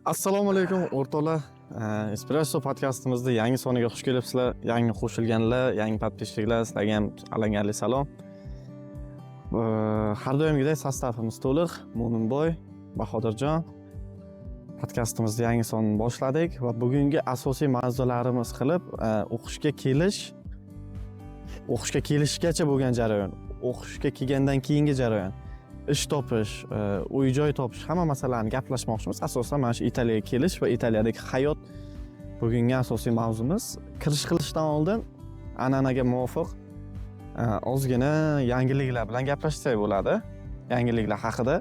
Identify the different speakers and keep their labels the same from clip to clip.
Speaker 1: Assalomu alaykum o'rtoqlar. Espresso podkastimizda yangi soniga xush kelibsizlar. Yangi qo'shilganlar, yangi podpисчиклар, sizlarga ham alangali salom. Har doimgidek sostavimiz to'liq. Mo'minboy, Bahodirjon. Podkastimizning yangi sonini boshladik va bugungi asosiy mavzularimiz qilib o'qishga kelishgacha bo'lgan jarayon, o'qishga kelgandan keyingi jarayon, ish topish, uy-joy topish, hamma masalalarni gaplashmoqchimiz. Asosan mana shu Italiyaga kelish va Italiyadagi hayot bugungi asosiy mavzumiz. Kirish qilishdan oldin an'anaga muvofiq ozgina yangiliklar bilan gaplashsak bo'ladi. Yangiliklar haqida.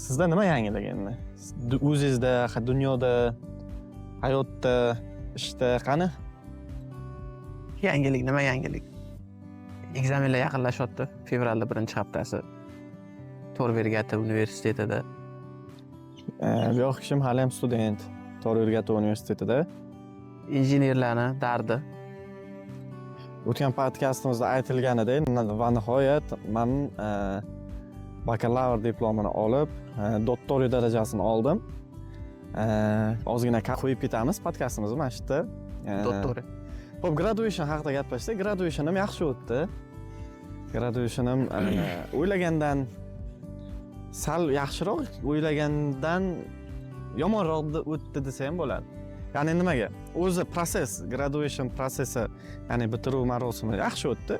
Speaker 1: Sizda nima yangilik endi? O'zingizda, dunyoda, hayotda, ishda qani?
Speaker 2: Yangilik nima yangilik? Ekzamenlar yaqinlashyapti. Fevralda 1-haftasi. Tor-Vergata universitetida.
Speaker 1: Bu yoq kishim hali ham student. Tor-Vergata universitetida.
Speaker 2: Injenerlarni dardi.
Speaker 1: O'tgan podkastimizda aytilganidek va nihoyat men bakalavr diplomini olib, doktoriy darajasini oldim. Ozgina qo'yib ketamiz podkastimizni mana shu yerda.
Speaker 2: Doktori.
Speaker 1: Xo'p, graduation haqida gaplashsak, graduationim yaxshi o'tdi. Graduationim o'ylagandan sal yaxshiroq, o'ylagandan yomonroq o'tdi desa ham bo'ladi. Ya'ni nimaga? O'zi proses, graduation prosesi, ya'ni bitiruv marosimi yaxshi o'tdi.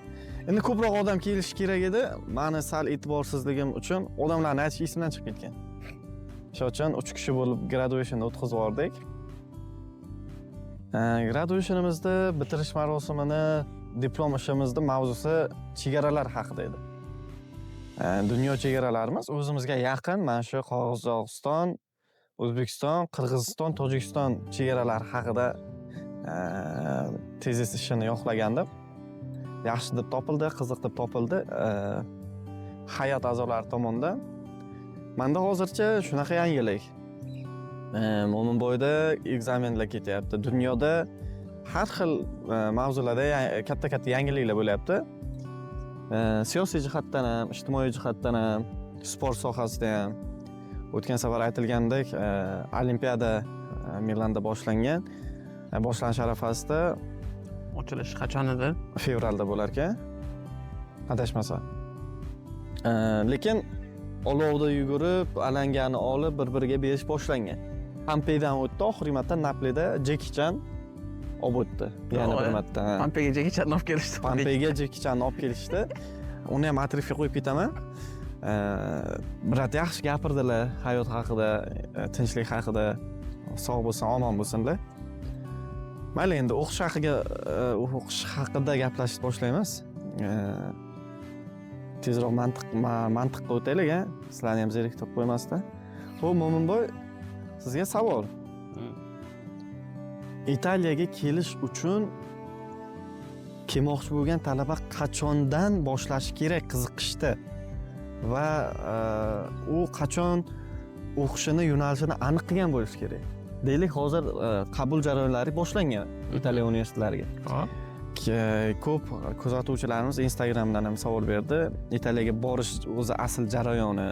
Speaker 1: Endi ko'proq odam kelishi kerak edi. Meni sal e'tiborsizligim uchun odamlarning aytishi esimdan chiqib ketgan. Shuning uchun 3 kishi bo'lib graduationni o'tkazib yubordik. Graduationimizda bitirish marosimini, diplom ishimizning mavzusi chegaralar haqida edi. Dunyo chegaralarimiz o'zimizga yaqin, mana shu Qozog'iston, O'zbekiston, Qirg'iziston, Tojikiston chegaralari haqida tezis ishini yo'qlagandim. Yaxshi deb topildi, qiziq deb topildi. Hay'at a'zolari tomonidan. Menda hozircha shunaqa yangilik. Mo'minboyda ekzamenlar ketyapti. Dunyoda har xil mavzularda katta-katta yangiliklar bo'lyapti. Siyosiy jihatdan ham, ijtimoiy jihatdan ham, sport sohasida ham. O'tgan safar aytilgandek, Olimpiada Milanda boshlangan. Boshlanish arafasida
Speaker 2: Ochilish qachon edi?
Speaker 1: Fevralda bo'lar ekan. Adashmasa. Lekin olovda yugurib, alangani olib, bir-biriga berish boshlangan. Pompeydan o'tdi, oxirgi marta Naplida Jackie Chan olib o'tdi. Yana bir marta.
Speaker 2: Pompeyga Jackie Chan olib kelishdi.
Speaker 1: Pompeyga Jackie Chan olib kelishdi. Uni ham atrifga qo'yib ketaman. Birat yaxshi gapirdilar hayot haqida, tinchlik haqida, sog' bo'lsin, omon bo'lsinlar. Mayli, endi o'qish haqida gaplashib boshlaymiz. Tezroq mantiqqa o'taylik, sizlarni ham zeriktirib qo'ymasdan. Xo'p, Mo'minboy, sizga savol. Italiyaga kelish uchun kelmoqchi bo'lgan talaba qachondan boshlashi kerak qiziqishda va u qachon o'qishini, yo'nalishini aniq qilgan bo'lishi kerak. Deylik, hozir qabul jarayonlari boshlangan Italiya universitetlariga. Ko'p kuzatuvchilarimiz Instagramdan ham savol berdi. Italiyaga borish o'zi asl jarayoni,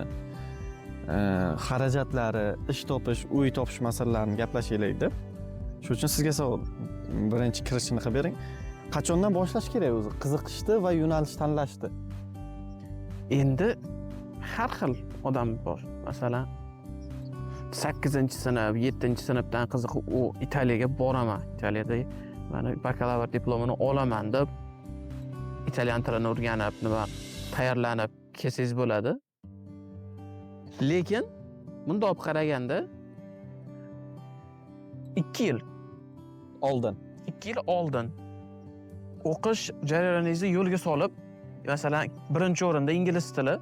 Speaker 1: xarajatlari, ish topish, uy topish masalalarini gaplashaylik deb. Shuning uchun sizga savol. Birinchi kirishini qilib bering. Qachondan boshlash kerak o'zi qiziqishni va yo'nalish tanlashni?
Speaker 2: Endi har xil odam bor. Masalan, 8-sinf, 7-sinfdan qiziqib, u Italiyaga boraman. Italiyada mana bakalavr diplomini olaman deb italyan tilini o'rganib, nima tayyorlanib kelsangiz bo'ladi. Lekin bunda olib qaraganda 2 yil
Speaker 1: oldin
Speaker 2: o'qish jarayoningizni yo'lga solib, masalan, birinchi o'rinda ingliz tili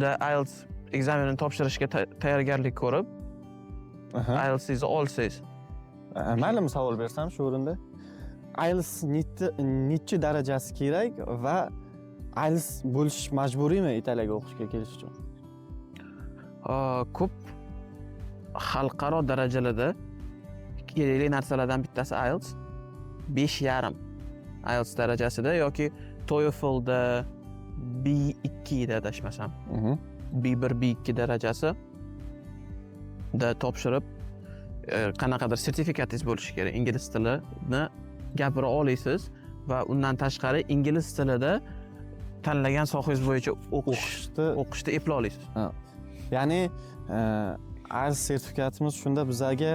Speaker 2: da IELTS ekzamenini topshirishga tayyorgarlik ko'rib, IELTS'ni olsangiz.
Speaker 1: Mayli, savol bersam shu o'rinda. IELTS nechi darajasi kerak va IELTS bo'lish majburiymi Italiyaga o'qishga kelish uchun?
Speaker 2: Ko'p xalqaro darajalarda kerakli narsalardan bittasi IELTS 5,5 IELTS darajasida yoki TOEFLda B2 da adashmasam. B1, B2 darajasi da topshirib qanaqadir sertifikatingiz bo'lishi kerak. Ingliz tilini gapira olasiz va undan tashqari ingliz tilida tanlagan sohangiz bo'yicha o'qishda epla olasiz.
Speaker 1: Ya'ni IELTS sertifikatimiz shunda bizlarga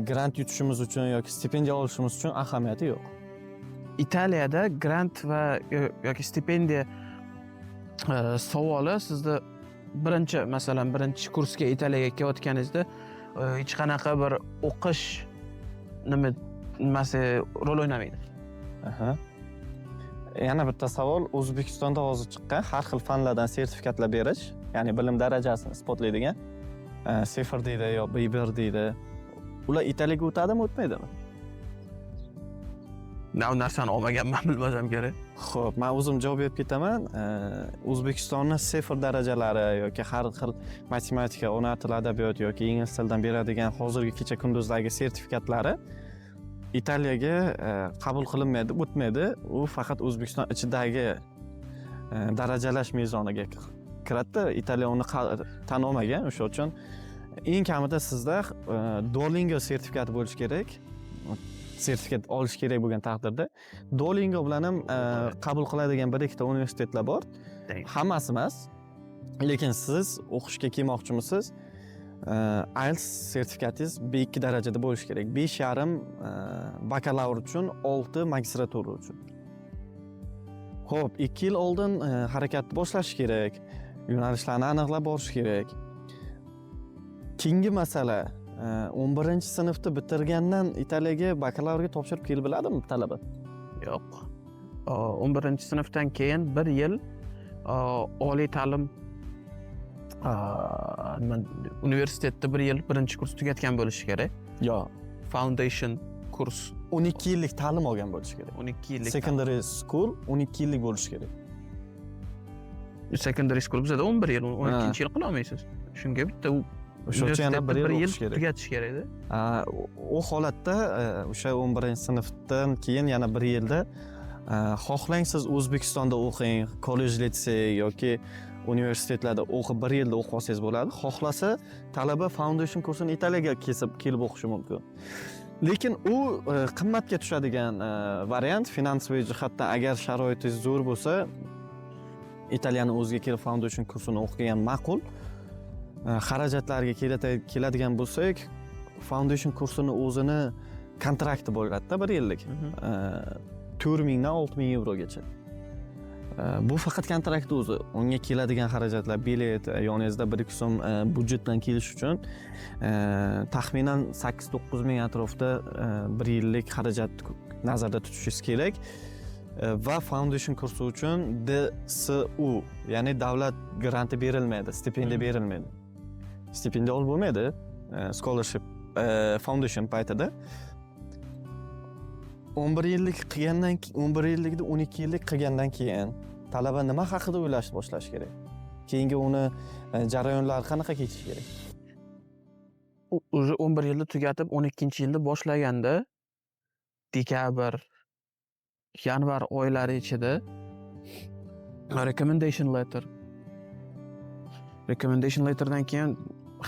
Speaker 1: grant yutishimiz uchun yoki stipendiya olishimiz uchun ahamiyati yo'q.
Speaker 2: Italiyada grant va yoki stipendiya savoli sizni birinchi kursga Italiyaga kelayotganingizda hech qanaqa bir o'qish nimasi rol o'ynamaydi.
Speaker 1: Yana bitta savol, O'zbekistonda hozir chiqqan har xil fanlardan sertifikatlar berish, ya'ni bilim darajasini isbotlaydigan C1 deydi yo B1 deydi. Ular Italiyaga o'tadimi, o'tmaydimi?
Speaker 2: U narsani olmaganman, bilmasam kerak.
Speaker 1: Xo'p, men o'zim javob berib ketaman. O'zbekistonning C1 darajalari yoki har xil matematika, ona tili, adabiyot yoki ingliz tilidan beradigan hozirgi kecha kunduzdagi sertifikatlari Italiyaga qabul qilinmaydi, o'tmaydi. U faqat O'zbekiston ichidagi darajalash mezoniga kiradi. Italiya uni tan olmagan, o'sha uchun eng kamida sizda Duolingo sertifikati bo'lishi kerak. Sertifikat olish kerak bo'lgan taqdirda Duolingo bilan ham qabul qiladigan bir ikkita universitetlar bor. Hammasi emas. Lekin siz o'qishga kelmoqchimisiz? IELTS sertifikatingiz B2 darajada bo'lishi kerak. 5,5 bakalavr uchun, 6 magistratura uchun. Xo'p, 2 yil oldin harakatni boshlash kerak. Yo'nalishlarni aniqlab borish kerak. Keyingi masala 11-sinfni bitirgandan Italiyaga bakalavrga topshirib kelib biladimi talaba?
Speaker 2: Yo'q. 11-sinfdan keyin 1 yil oliy ta'lim universitetda 1 yil birinchi kurs tugatgan bo'lishi kerak.
Speaker 1: Yo'q.
Speaker 2: Foundation kurs
Speaker 1: 12 yillik ta'lim olgan bo'lishi kerak.
Speaker 2: 12 yillik.
Speaker 1: Secondary school 12 yillik bo'lishi kerak.
Speaker 2: Secondary school bizda 11 yil, 12 yil qila olmaysiz. Shunga bitta
Speaker 1: o'sha uchun yana 1 yil o'qish kerak.
Speaker 2: Tugatish kerak-da.
Speaker 1: U holatda o'sha 11-sinfdan keyin yana 1 yilda xohlang siz O'zbekistonda o'qing, kollej, litsey yoki universitetlarda o'qib 1 yilda o'qib olsangiz bo'ladi. Xohlasa talaba foundation kursini Italiyaga kelib o'qishi mumkin. Lekin u qimmatga tushadigan variant, finansiy jihatdan agar sharoitingiz zo'r bo'lsa, Italiyaning o'ziga kelib foundation kursini o'qigan ma'qul. Xarajatlarga keladigan bo'lsak, foundation kursini o'zini kontrakti bo'ladi-da 1 yillik. 4,000 dan 6,000 yevrogacha. Bu faqat kontrakt o'zi. Unga keladigan xarajatlar, bilet, yoningizda 1-2 so'm budjetdan kelish uchun taxminan 8-9 ming atrofida 1 yillik xarajat nazarda tutishingiz kerak. Va foundation kursi uchun DSU, ya'ni davlat granti berilmaydi, stipendiya berilmaydi. Stipendiya olib bo'lmaydi, scholarship foundation paytida 11 yillik qilgandan 11 yillikda 12 yillik qilgandan keyin talaba nima haqida o'ylashni boshlash kerak? Keyingi uni jarayonlari qanaqa kechishi kerak?
Speaker 2: O'zi 11 yilni tugatib 12-yilni boshlaganda dekabr, yanvar oylari ichida recommendation letterdan keyin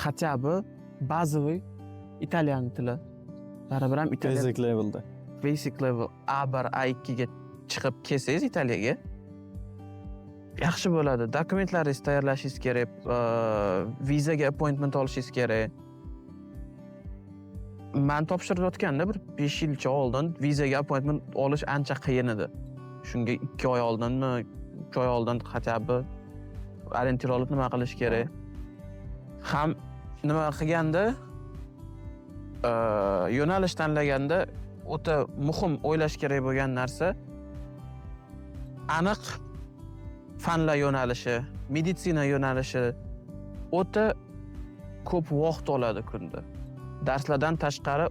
Speaker 2: хотя бы bazaviy italyan tili bilan basic level A1, A2 ga chiqib kelsangiz Italiyaga yaxshi bo'ladi. Dokumentlaringizni tayyorlashingiz kerak, vizaga appointment olishingiz kerak. Men topshirayotganda bir 5 yilcha oldin vizaga appointment olish ancha qiyin edi. Shunga 2 oy oldinmi, 3 oy oldin хотя бы orientir olib nima qilish kerak. Ham nima qilganda yo'nalish tanlaganda o'ta muhim o'ylash kerak bo'lgan narsa aniq fanlar yo'nalishi, meditsina yo'nalishi o'ta ko'p vaqt oladi kunda. Darslardan tashqari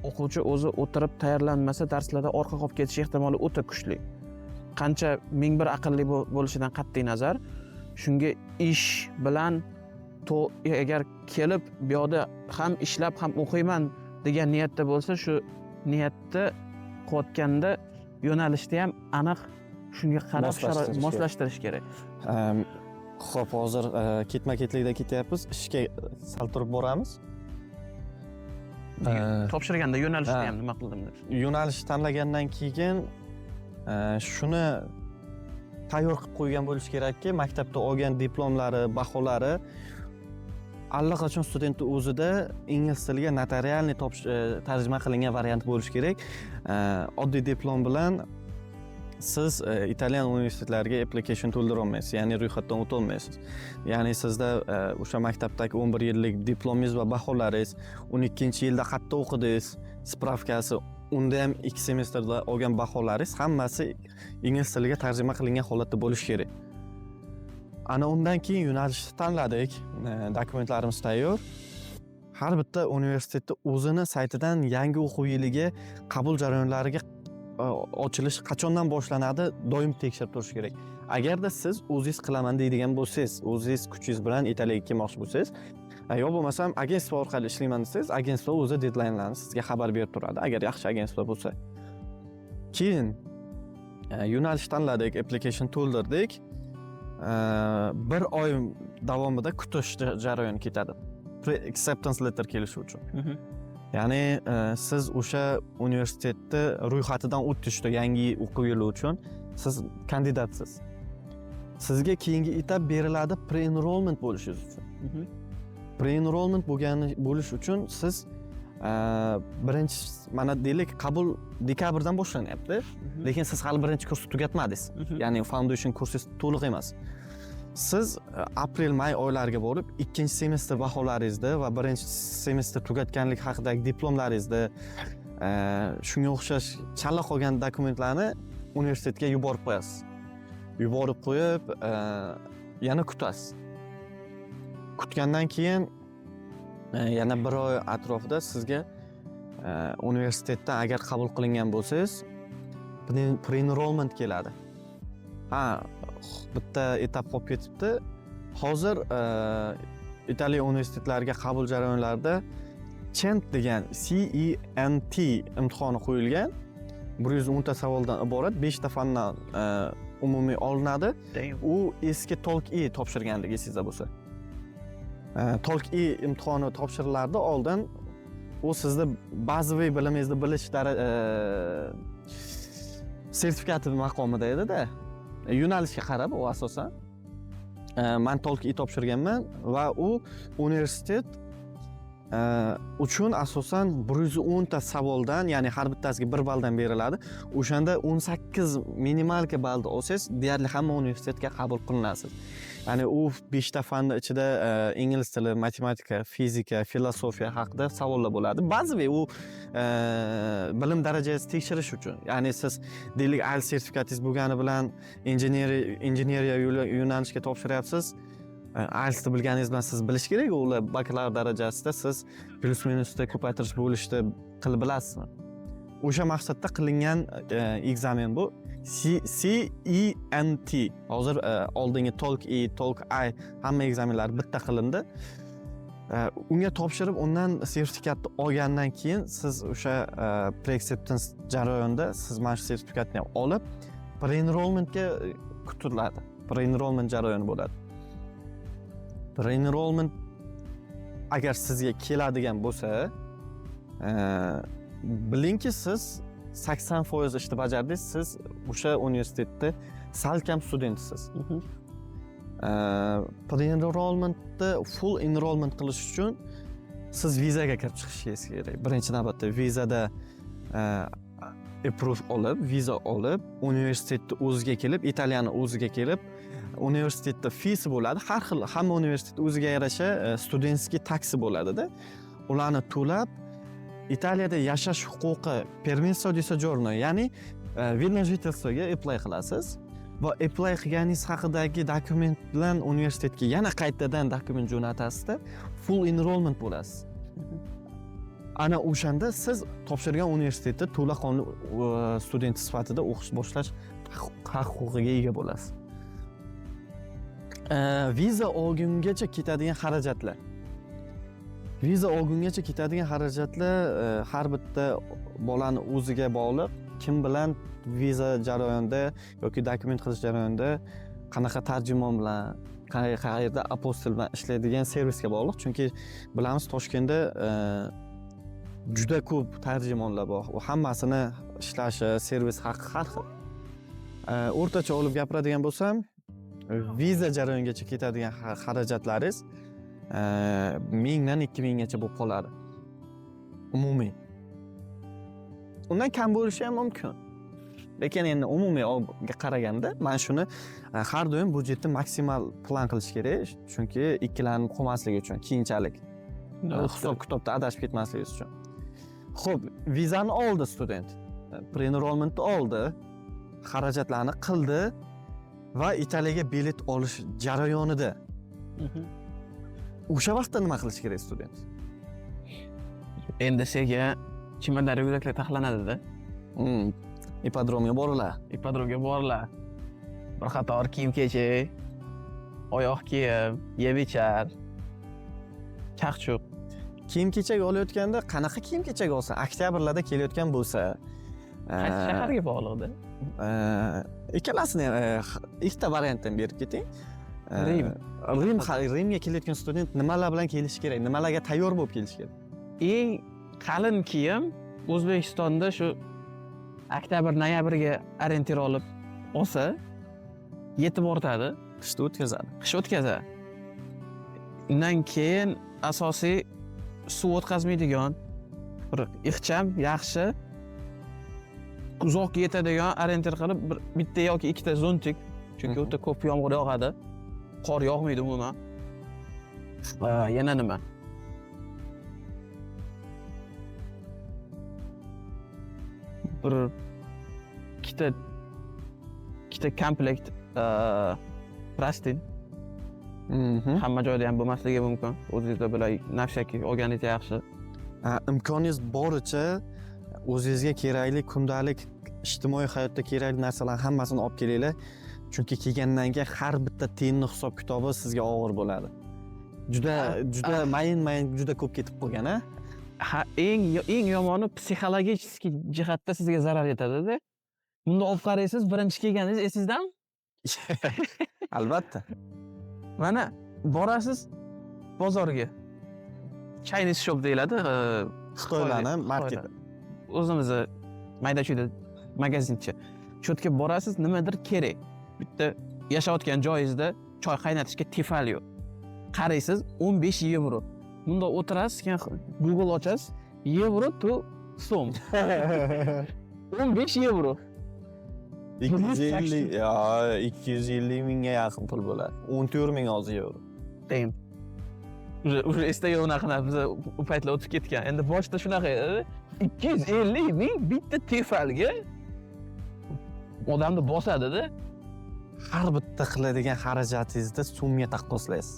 Speaker 2: o'quvchi o'zi o'tirib tayyorlanmasa, darslarda orqa qolib ketish ehtimoli o'ta kuchli. Qancha ming bir aqlli bo'lishidan qat'iy nazar, shunga ish bilan agar kelib bu yoqda ham ishlab ham o'qiyman degan niyatda bo'lsa, shu niyatda qilayotganda yo'nalishni ham aniq shunga qarab moslashtirish kerak.
Speaker 1: Xo'p, hozir ketma-ketlikda ketyapmiz. Ishga sal turib boramiz.
Speaker 2: Topshirganda yo'nalishni
Speaker 1: ha.
Speaker 2: ham nima qildim deb.
Speaker 1: Yo'nalish tanlagandan keyin shuni tayyor qilib qo'ygan bo'lish kerakki, maktabda olgan diplomlari, baholari allaqachon studentni o'zida ingliz tiliga notarialniy tarjima qilingan variant bo'lishi kerak. Oddiy diplom bilan siz italyan universitetlariga application to'ldira olmaysiz, ya'ni ro'yxatdan o'ta olmaysiz. Ya'ni sizda o'sha maktabdagi 11 yillik diplomingiz va baholaringiz, 12-yilda qayerda o'qidingiz, spravkasi, unda ham 2 semestrda olgan baholaringiz hammasi ingliz tiliga tarjima qilingan holatda bo'lishi kerak. Ana undan keyin yo'nalishni tanladik, dokumentlarimiz tayyor. Har bitta universitetda o'zini saytidan yangi o'quv yiliga qabul jarayonlariga ochilish qachondan boshlanadi doim tekshirib turish kerak. Agarda siz o'zingiz qilaman deydigan bo'lsangiz, o'zingiz kuchingiz bilan Italiyaga kelmoqchi bo'lsangiz, yo bo'lmasam agentство orqali ishlayman desangiz, agentство o'zi deadlinelarni sizga xabar berib turadi, agar yaxshi agentство bo'lsa. Keyin yo'nalish tanladik, application to'ldirdik. 1 oy davomida kutish jarayoni ketadi. Pre-acceptance letter kelishi uchun. Ya'ni siz o'sha universitetni ro'yxatidan o'tishda yangi o'quv yili uchun siz kandidatsiz. Sizga keyingi etap beriladi pre-enrollment bo'lishingiz uchun. Pre-enrollment bo'lish uchun siz birinchi mana deylik qabul dekabrdan boshlanyapti, lekin siz hali birinchi kursni tugatmadingiz. Ya'ni foundation kursingiz to'liq emas. Siz aprel-may oylariga borib, ikkinchi semestr baholaringizni va birinchi semestr tugatganlik haqidagi diplomlaringizni, shunga o'xshash chala qolgan dokumentlarni universitetga yuborib qo'yasiz. Yuborib qo'yib, yana kutasiz. Kutgandan keyin yana 1 oy atrofida sizga universitetdan agar qabul qilingan bo'lsangiz, pre-enrollment keladi. Bitta etap qolib ketibdi. Hozir Italiya universitetlariga qabul jarayonlarida CENT degan CENT imtihoni qo'yilgan. 110 ta savoldan iborat 5 ta fandan umumiy olinadi. U eski TOLK-E topshirganlik esingizda bo'lsa. TOLK-E imtihoni topshirilardi oldin. U sizni bazaviy bilimingizni bilish sertifikati maqomida edi-da. Yo'nalishga qarab u asosan. Men TOLK-E topshirganman va u universitet uchun asosan 110 ta savoldan, ya'ni har bittasiga 1 balldan beriladi. O'shanda 18 minimalka ballni olsangiz, deyarli hamma universitetga qabul qilinasiz. Ya'ni u 5 ta fanning ichida ingliz tili, matematika, fizika, filosofiya haqida savollar bo'ladi. Ba'ziviy u bilim darajasini tekshirish uchun. Ya'ni siz deylik IELTS sertifikatingiz bo'lgani bilan injineriya yo'nalishiga topshiryapsiz. IELTSni bilganingiz bilan siz bilish kerak, ular bakalavr darajasida siz plus minusda ko'paytirish bo'lishni qilib bilasizmi? O'sha maqsadda qilingan ekzamen bu. CENT. Hozir oldingi TOLK-E, TOLK-I hamma ekzamenlar bitta qilindi. Unga topshirib, undan sertifikatni olgandan keyin siz o'sha pre-acceptance jarayonida siz mana shu sertifikatni ham olib, pre-enrollmentga kutiladi. Pre-enrollment jarayoni bo'ladi. Pre-enrollment agar sizga keladigan bo'lsa, bilingki siz 80% ishni bajardingiz, siz o'sha universitetda salkam studentsiz. Pre-enrollmentda full enrollment qilish uchun siz vizaga kirib chiqishingiz kerak. Birinchi navbatda vizada approve olib, viza olib, universitetni o'ziga kelib, Italiyani o'ziga kelib, universitetda fees bo'ladi. Har xil hamma universitet o'ziga yarasha studentskiy taksi bo'ladi-da. Ularni to'lab Italiyada yashash huquqi permesso di soggiorno, ya'ni видно жительствоga apply qilasiz va apply qilganingiz haqidagi dokument bilan universitetga yana qaytadan dokument jo'natasizda full enrollment bo'lasiz. Ana o'shanda siz topshirgan universitetda to'laqonli student sifatida o'qish boshlash huquqiga ega bo'lasiz. Viza olgungacha ketadigan xarajatlar. Viza olgungacha ketadigan xarajatlar har bitta bolani o'ziga bog'liq. Kim bilan viza jarayonida yoki dokument qilish jarayonida qanaqa tarjimon bilan, qayerda apostol bilan ishlaydigan servisga bog'liq. Chunki bilamiz Toshkentda juda ko'p tarjimonlar bor. U hammasini ishlashi, servis haqi har xil. O'rtacha olib gapiradigan bo'lsam, viza jarayonigacha ketadigan xarajatlaringiz 1000 dan 2000 gacha bo'lib qoladi. Umumiy. Undan kam bo'lishi ham mumkin. Lekin endi umumiy qaraganda, men shuni har doim budjetni maksimal plan qilish kerak, chunki ikkilanib qolmasligi uchun, keyinchalik hisob-kitobda adashib ketmasligingiz uchun. Xo'p, vizani oldi student. Pre-enrollmentni oldi, xarajatlarni qildi va Italiyaga bilet olish jarayonida. O'sha vaqtda nima qilish kerak student?
Speaker 2: Endi senga chimandar ryukzaklar taxlanadi-da.
Speaker 1: Ipodromga boriladi.
Speaker 2: Ipodromga boriladi. Bir qator kiyim-kechak, oyoq kiyim, yeb-ichar, chaqchuq.
Speaker 1: Kiyim-kechak olayotganda qanaqa kiyim-kechak olsa, oktyabrlarda kelayotgan bo'lsa,
Speaker 2: qaysi shaharga bog'liqda?
Speaker 1: Ikkalasini ikkita variantdan berib keting.
Speaker 2: Rim.
Speaker 1: Rimga kelayotgan student nimalar bilan kelishi kerak? Nimalarga tayyor bo'lib kelishi kerak?
Speaker 2: Eng qalin kiyim O'zbekistonda shu oktyabr-noyabrga orientir olib olsa, yetib ortadi.
Speaker 1: Qishda o'tkazadi.
Speaker 2: Qish o'tkazadi. Undan keyin asosiy suv o'tkazmaydigan, bir ixcham, yaxshi, uzoq yetadigan orientir qilib bitta yoki ikkita zontik, chunki o'ta ko'p yomg'ir yog'adi. Qor yog'maydi umuman. Yana nima? Bir ikkita komplekt plastin. Hamma joyda ham bo'lmasligi mumkin. O'zingizda bilan nafshaki olganingiz yaxshi.
Speaker 1: Imkoningiz boricha o'zingizga kerakli kundalik ijtimoiy hayotda kerakli narsalarning hammasini olib kelinglar. Chunki kelgandan keyin har bitta tiyinni hisob-kitobi sizga og'ir bo'ladi. Juda mayin juda ko'p ketib qolgan, a?
Speaker 2: Eng yomoni psixologik jihatda sizga zarar yetadi-da. Bunda olib qaraysiz, birinchi kelganingiz esizdami?
Speaker 1: Albatta.
Speaker 2: Mana borasiz bozorga. Chinese shop deyiladi,
Speaker 1: Xitoylarning marketi.
Speaker 2: O'zimizni mayda-chuyda magazincha. Cho'tga borasiz, nimadir kerak. Bitta yashayotgan joyingizda choy qaynatishga tefal yo'q. Qaraysiz 15 yevro. Bunda o'tirasiz, keyin Google ochasiz, yevro to so'm. 15 yevro.
Speaker 1: 250 mingga yaqin pul bo'ladi. 14 ming hozir yevro.
Speaker 2: Damn. Uje istagan unaqani biz u paytlar o'tib ketgan. Endi boshida shunaqa edi. 250 ming bitta tefalga odamni bosadi-da.
Speaker 1: Har bitta qiladigan xarajatingizda summaga taqqoslaysiz.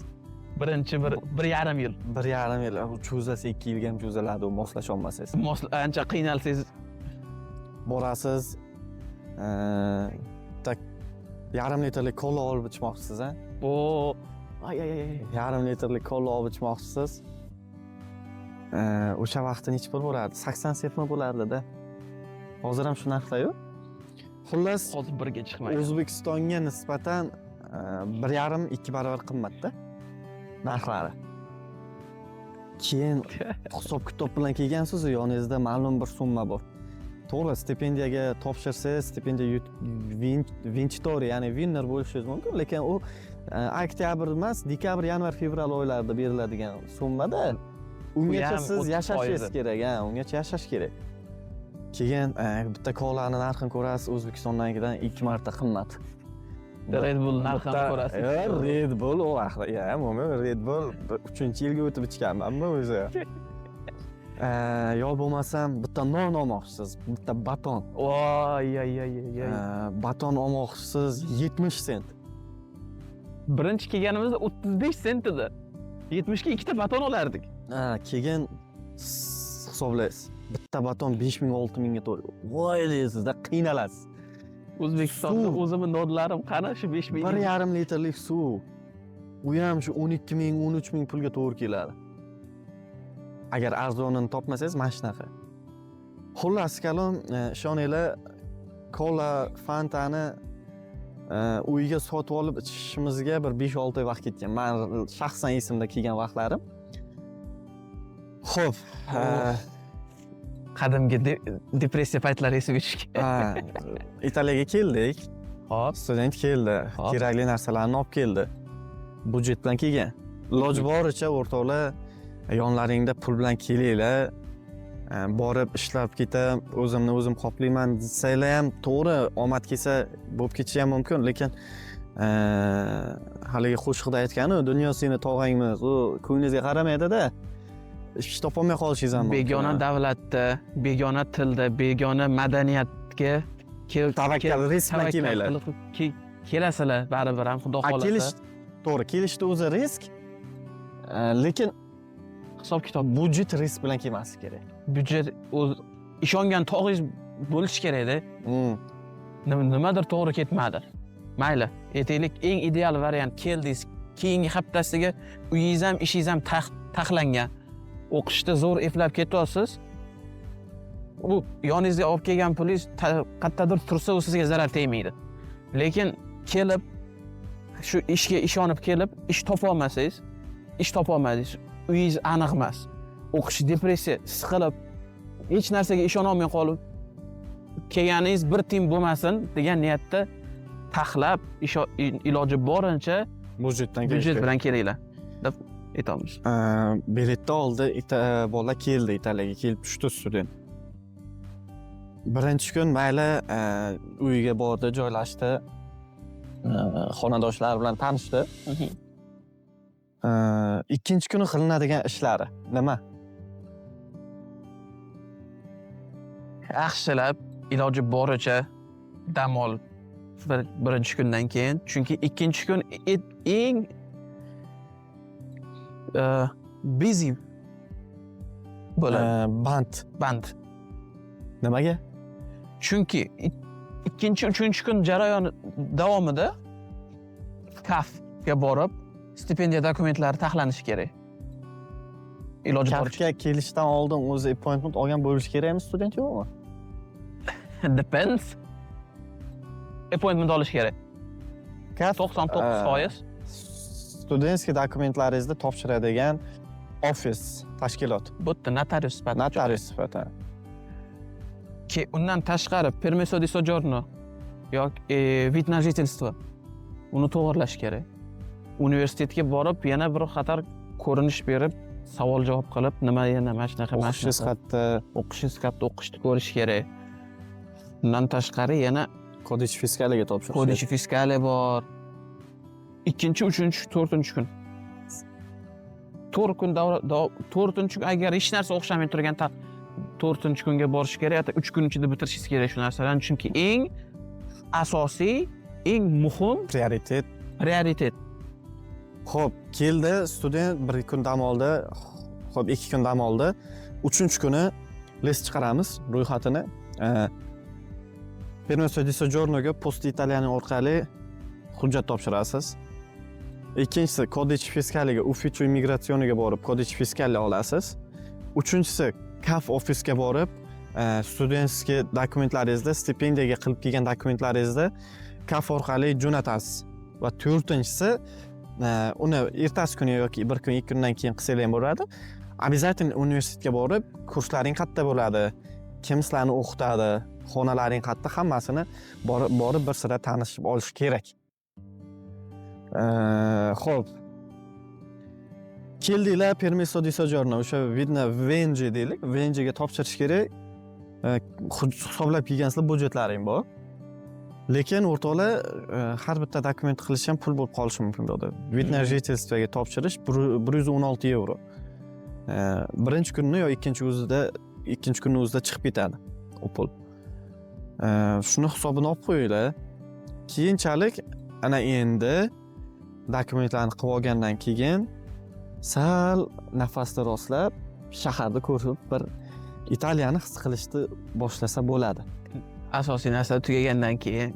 Speaker 2: Birinchi 1,5 yil.
Speaker 1: 1,5 yil, cho'zasa 2 yilga ham cho'ziladi, moslasha olmasangiz.
Speaker 2: Ancha qiynalsangiz
Speaker 1: borasiz, tak yarim litrlik kola olib ichmoqchisiz, a? Yarim litrlik kola olib ichmoqchisiz. O'sha vaqtda necha pul bo'ladi? 80 sentmi bo'lardi-da. Hozir ham shu narxda-yu. Xullas,
Speaker 2: hozir birga chiqmaydi.
Speaker 1: O'zbekistonga nisbatan 1,5-2 barobar qimmatda narxlari. Keyin hisob-kitob bilan kelgansiz, yoningizda ma'lum bir summa bor. To'g'ri, stipendiyaga topshirsangiz, stipendiya Vincitori, ya'ni winner bo'lishingiz mumkin, lekin u oktyabr emas, dekabr, yanvar, fevral oylarida beriladigan summada. Ungacha siz yashashingiz kerak, ungacha yashash kerak. Keyin bitta kolaning narxini ko'rasiz, O'zbekistondagidan 2 marta qimmat.
Speaker 2: Red Bull narxini ko'rasiz.
Speaker 1: Red Bull u vaqtda, umuman Red Bull 3-yilga o'tib ichganman-mi o'zi? Yo bo'lmasam bitta non olmoqchisiz, bitta baton.
Speaker 2: Voy.
Speaker 1: Baton olmoqchisiz 70 sent.
Speaker 2: Birinchi kelganimizda 35 sent edi. 70 ga ikkita baton olardik.
Speaker 1: Keyin hisoblaysiz. Bitta baton 5,000-6 mingga to'g'ri. Voy deysizda, qiynalasiz.
Speaker 2: O'zbekistonda o'zimning nodlarim qani shu 5 ming.
Speaker 1: 1,5 litrlik suv. U ham shu 12 ming, 13 ming pulga to'g'ri keladi. Agar arzonini topmasangiz, mana shunaqa. Xullas kalom, ishoninglar, kola, fantani uyga sotib olib ichishimizga bir 5-6 oy vaqt ketgan. Men shaxsan esimda kelgan vaqtlarim. Xo'p,
Speaker 2: Qadimgi depressiya paytlari esiga tushgan.
Speaker 1: Italiyaga keldik.
Speaker 2: Hop.
Speaker 1: Student keldi.
Speaker 2: Hop.
Speaker 1: Kerakli narsalarni olib keldi. Budjet bilan kelgan. Iloji boricha o'rtoqlar yonlaringda pul bilan kelinglar. Borib ishlab ketib, o'zimni o'zim qoplayman desanglar ham to'g'ri, omad kelsa bo'lib ketishi ham mumkin, lekin haligi qo'shiqda aytganu, dunyo seni tog'angmiz, u ko'nglingizga qaramaydi-da. Ish topolmay qolishingiz ham mumkin.
Speaker 2: Begona davlatda, begona tilda, begona madaniyatga
Speaker 1: tavakkal risk bilan kelmanglar.
Speaker 2: Kelasizlar baribir ham xudo
Speaker 1: Kelish,
Speaker 2: xolasa.
Speaker 1: to'g'ri, kelishda o'zi risk, lekin
Speaker 2: Hisob kitob
Speaker 1: budjet risk bilan kelmasligi kerak.
Speaker 2: budjet o'z ishongan tog'ingiz bo'lishi kerak-da. Nimadir to'g'ri ketmadi. Mayli, aytaylik eng ideal variant keldingiz. Keyingi haftasiga uyingiz ham, ishingiz ham taxlangan. O'qishda zo'r eplab ketyapsiz. U yoningizga olib kelgan pulingiz qayerdadir tursa, u sizga zarar tegmaydi. Lekin kelib shu ishga ishonib kelib, ish topa olmasangiz, ish topa olmadingiz. Uyingiz aniq emas. O'qish depressiya, siqilib, hech narsaga ishona olmay qolib, kelganingiz bir tiyin bo'lmasin degan niyatda taxlab, iloji boricha budjet bilan kelinglar deb aytamiz.
Speaker 1: Biletni oldi, bolalar keldi, Italiyaga kelib tushdi student. Birinchi kun mayli uyiga bordi, joylashdi, xonadoshlar bilan tanishdi. Ikkinchi kuni qilinadigan ishlari nima?
Speaker 2: Yaxshilab, iloji boricha dam olib birinchi kundan keyin, chunki ikkinchi kun eng busy bo'ladi.
Speaker 1: Band. Nimaga?
Speaker 2: Chunki ikkinchi, uchinchi kun jarayoni davomida kafga borib, stipendiya dokumentlari taxlanishi kerak. Iloji boricha.
Speaker 1: Kafga kelishdan oldin o'zi appointment olgan bo'lishi kerakmi student yo'qmi?
Speaker 2: Depends. Appointment olish kerak. 99%.
Speaker 1: Studentskiy dokumentlaringizni topshiradigan ofis, tashkilot.
Speaker 2: Bu yerda notarius sifatida.
Speaker 1: Notarius sifatida.
Speaker 2: Undan tashqari permesso di soggiorno yoki vид на жительство uni to'g'irlash kerak. Universitetga borib, yana bir qator ko'rinish berib, savol javob qilib, nima shunaqa
Speaker 1: O'qishingiz qayerda,
Speaker 2: o'qishni ko'rish kerak. Undan tashqari yana
Speaker 1: kodichi fiskaliga topshirish.
Speaker 2: Kodichi fiskali bor. Ikkinchi, uchinchi, to'rtinchi kun. 4 kun 4-chi kun agar hech narsa o'xshamay turgan 4-chi kunga borish kerak, yoki 3 kun ichida bitirishingiz kerak shu narsalarni, chunki eng asosiy, eng muhim prioritet.
Speaker 1: Xo'p, keldi student 1 kun dam oldi. Xo'p, 2 kun dam oldi. 3-chi kuni list chiqaramiz ro'yxatini. Permesso di soggiornoga Posta Italiana orqali hujjat topshirasiz. Ikkinchisi kodichi fiskaliga, ufficio immigrazioniga borib kodichi fiskali olasiz. Uchinchisi kaf ofisga borib studentskiy dokumentlaringizni, stipendiyaga qilib kelgan dokumentlaringizni kaf orqali jo'natasiz. Va to'rtinchisi uni ertasi kuni yoki 1 kun, 2 kundan keyin qilsangiz ham bo'ladi. Обязательно universitetga borib, kurslaring qayerda bo'ladi, kim sizlarni o'qitadi, xonalaring qayerda, hammasini borib bir sira tanishib olish kerak. Xo'p. Keldinglar permesso di soggiorno, o'sha vidna venji deylik, venjiga topshirish kerak. Hisoblab kelgansizlar budjetlaring bor. Lekin o'rtoqlar har bitta dokument qilish ham pul bo'lib qolishi mumkin bo'ladi. Vidna жительствоga topshirish 116 euro. Birinchi kunni yo ikkinchi kunni o'zida chiqib ketadi u pul. Shuni hisobini olib qo'yinglar. Keyinchalik ana endi dokumentlarni qilib olgandan keyin sal nafasni rostlab shaharni ko'rib bir Italiyani his qilishni boshlasa bo'ladi.
Speaker 2: Asosiy narsa tugagandan keyin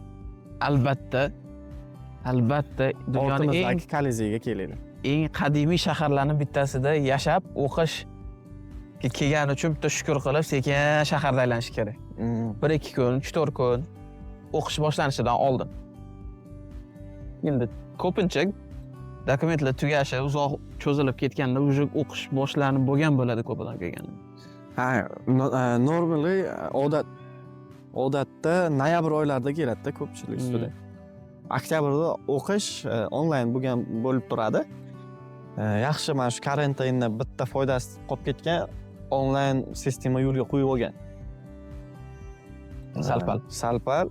Speaker 2: albatta dunyoning eng
Speaker 1: Kolizeyga keladi.
Speaker 2: Eng qadimiy shaharlarning bittasida yashab, o'qish kelgani uchun bitta shukr qilib, sekin shaharda aylanish kerak. 1-2 kun, 3-4 kun o'qish boshlanishidan oldin. Endi ko'pincha dokumentlar tugashi, uzoq cho'zilib ketganda уже o'qish boshlanib bo'lgan bo'ladi ko'p odam kelganda.
Speaker 1: Ha, normally odatda noyabr oylarida keladi-da ko'pchilik student. Oktyabrda o'qish onlayn bo'lib turadi. Yaxshi, mana shu karantinda bitta foydasi qolib ketgan, onlayn sistema yo'lga qo'yib olgan. Sal-pal.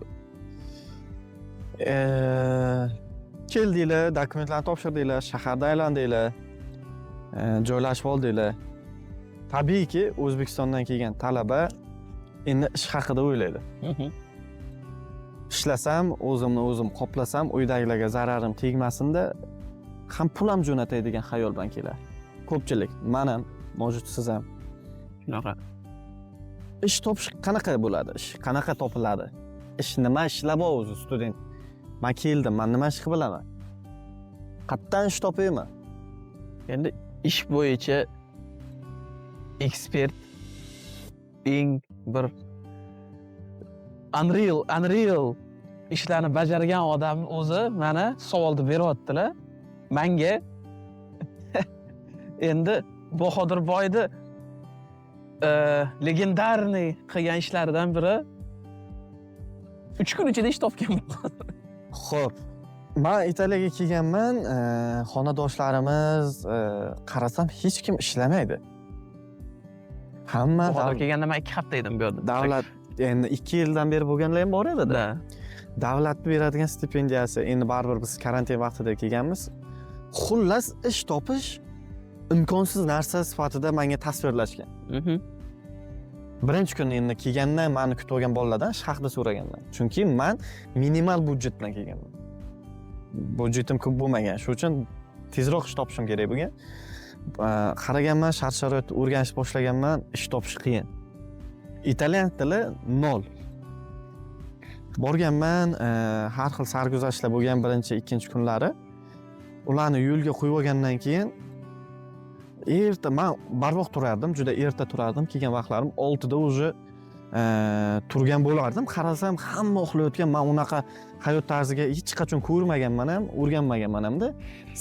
Speaker 1: Keldinglar, dokumentlarni topshirdinglar, shaharda aylandinglar, joylashib oldinglar. Tabiiyki, O'zbekistondan kelgan talaba endi ish haqida o'ylaydi. Ishlasam, o'zim qoplasam, uydagilarga zararim tegmasin-da, ham pul ham jo'natay degan xayol bilan keladi. Ko'pchilik, men ham, mavjud siz ham.
Speaker 2: Shunaqa.
Speaker 1: Ish topish qanaqa bo'ladi? Ish qanaqa topiladi? Ish nima ishlab o'zi student? Men keldim, men nima ish bilaman? Qayerdan ish topayman?
Speaker 2: Endi ish bo'yicha ekspert eng bir unreal ishlarni bajargan odam o'zi mana savolni beryaptilar. Menga endi Bahodir Boyni legendarniy qilgan ishlaridan biri 3 kun ichida ish topgan.
Speaker 1: Xo'p, men Italiyaga kelganman, xonadonlarimiz qarasam hech kim ishlamaydi. Hamma
Speaker 2: Bahodir kelganda men 2 hafta edim bu yerda.
Speaker 1: Davlat endi 2 yildan beri bo'lganlar ham bor edi-da. Davlat beradigan stipendiyasi, endi baribir biz karantin vaqtida kelganmiz. Xullas, ish topish imkonsiz narsa sifatida menga tasvirlashgan. Birinchi kun endi kelganda meni kutib olgan bolalardan ish haqida so'raganman. Chunki men minimal budjet bilan kelganman. Budjetim ko'p bo'lmagan. Shuning uchun tezroq ish topishim kerak bo'lgan. Qaraganman, shart-sharoitni o'rganishni boshlaganman, ish topish qiyin. Italyan tili 0. Borganman, har xil sarguzashtlar bo'lgan birinchi, ikkinchi kunlari. Ularni yo'lga qo'yib olgandan keyin erta men barvaqt turardim, juda erta turardim. Kelgan vaqtlarim 6 da уже turgan bo'lardim. Qarasam, hamma uxlayotgan, men unaqa hayot tarziga hech qachon ko'rmaganman ham, o'rganmaganman hamda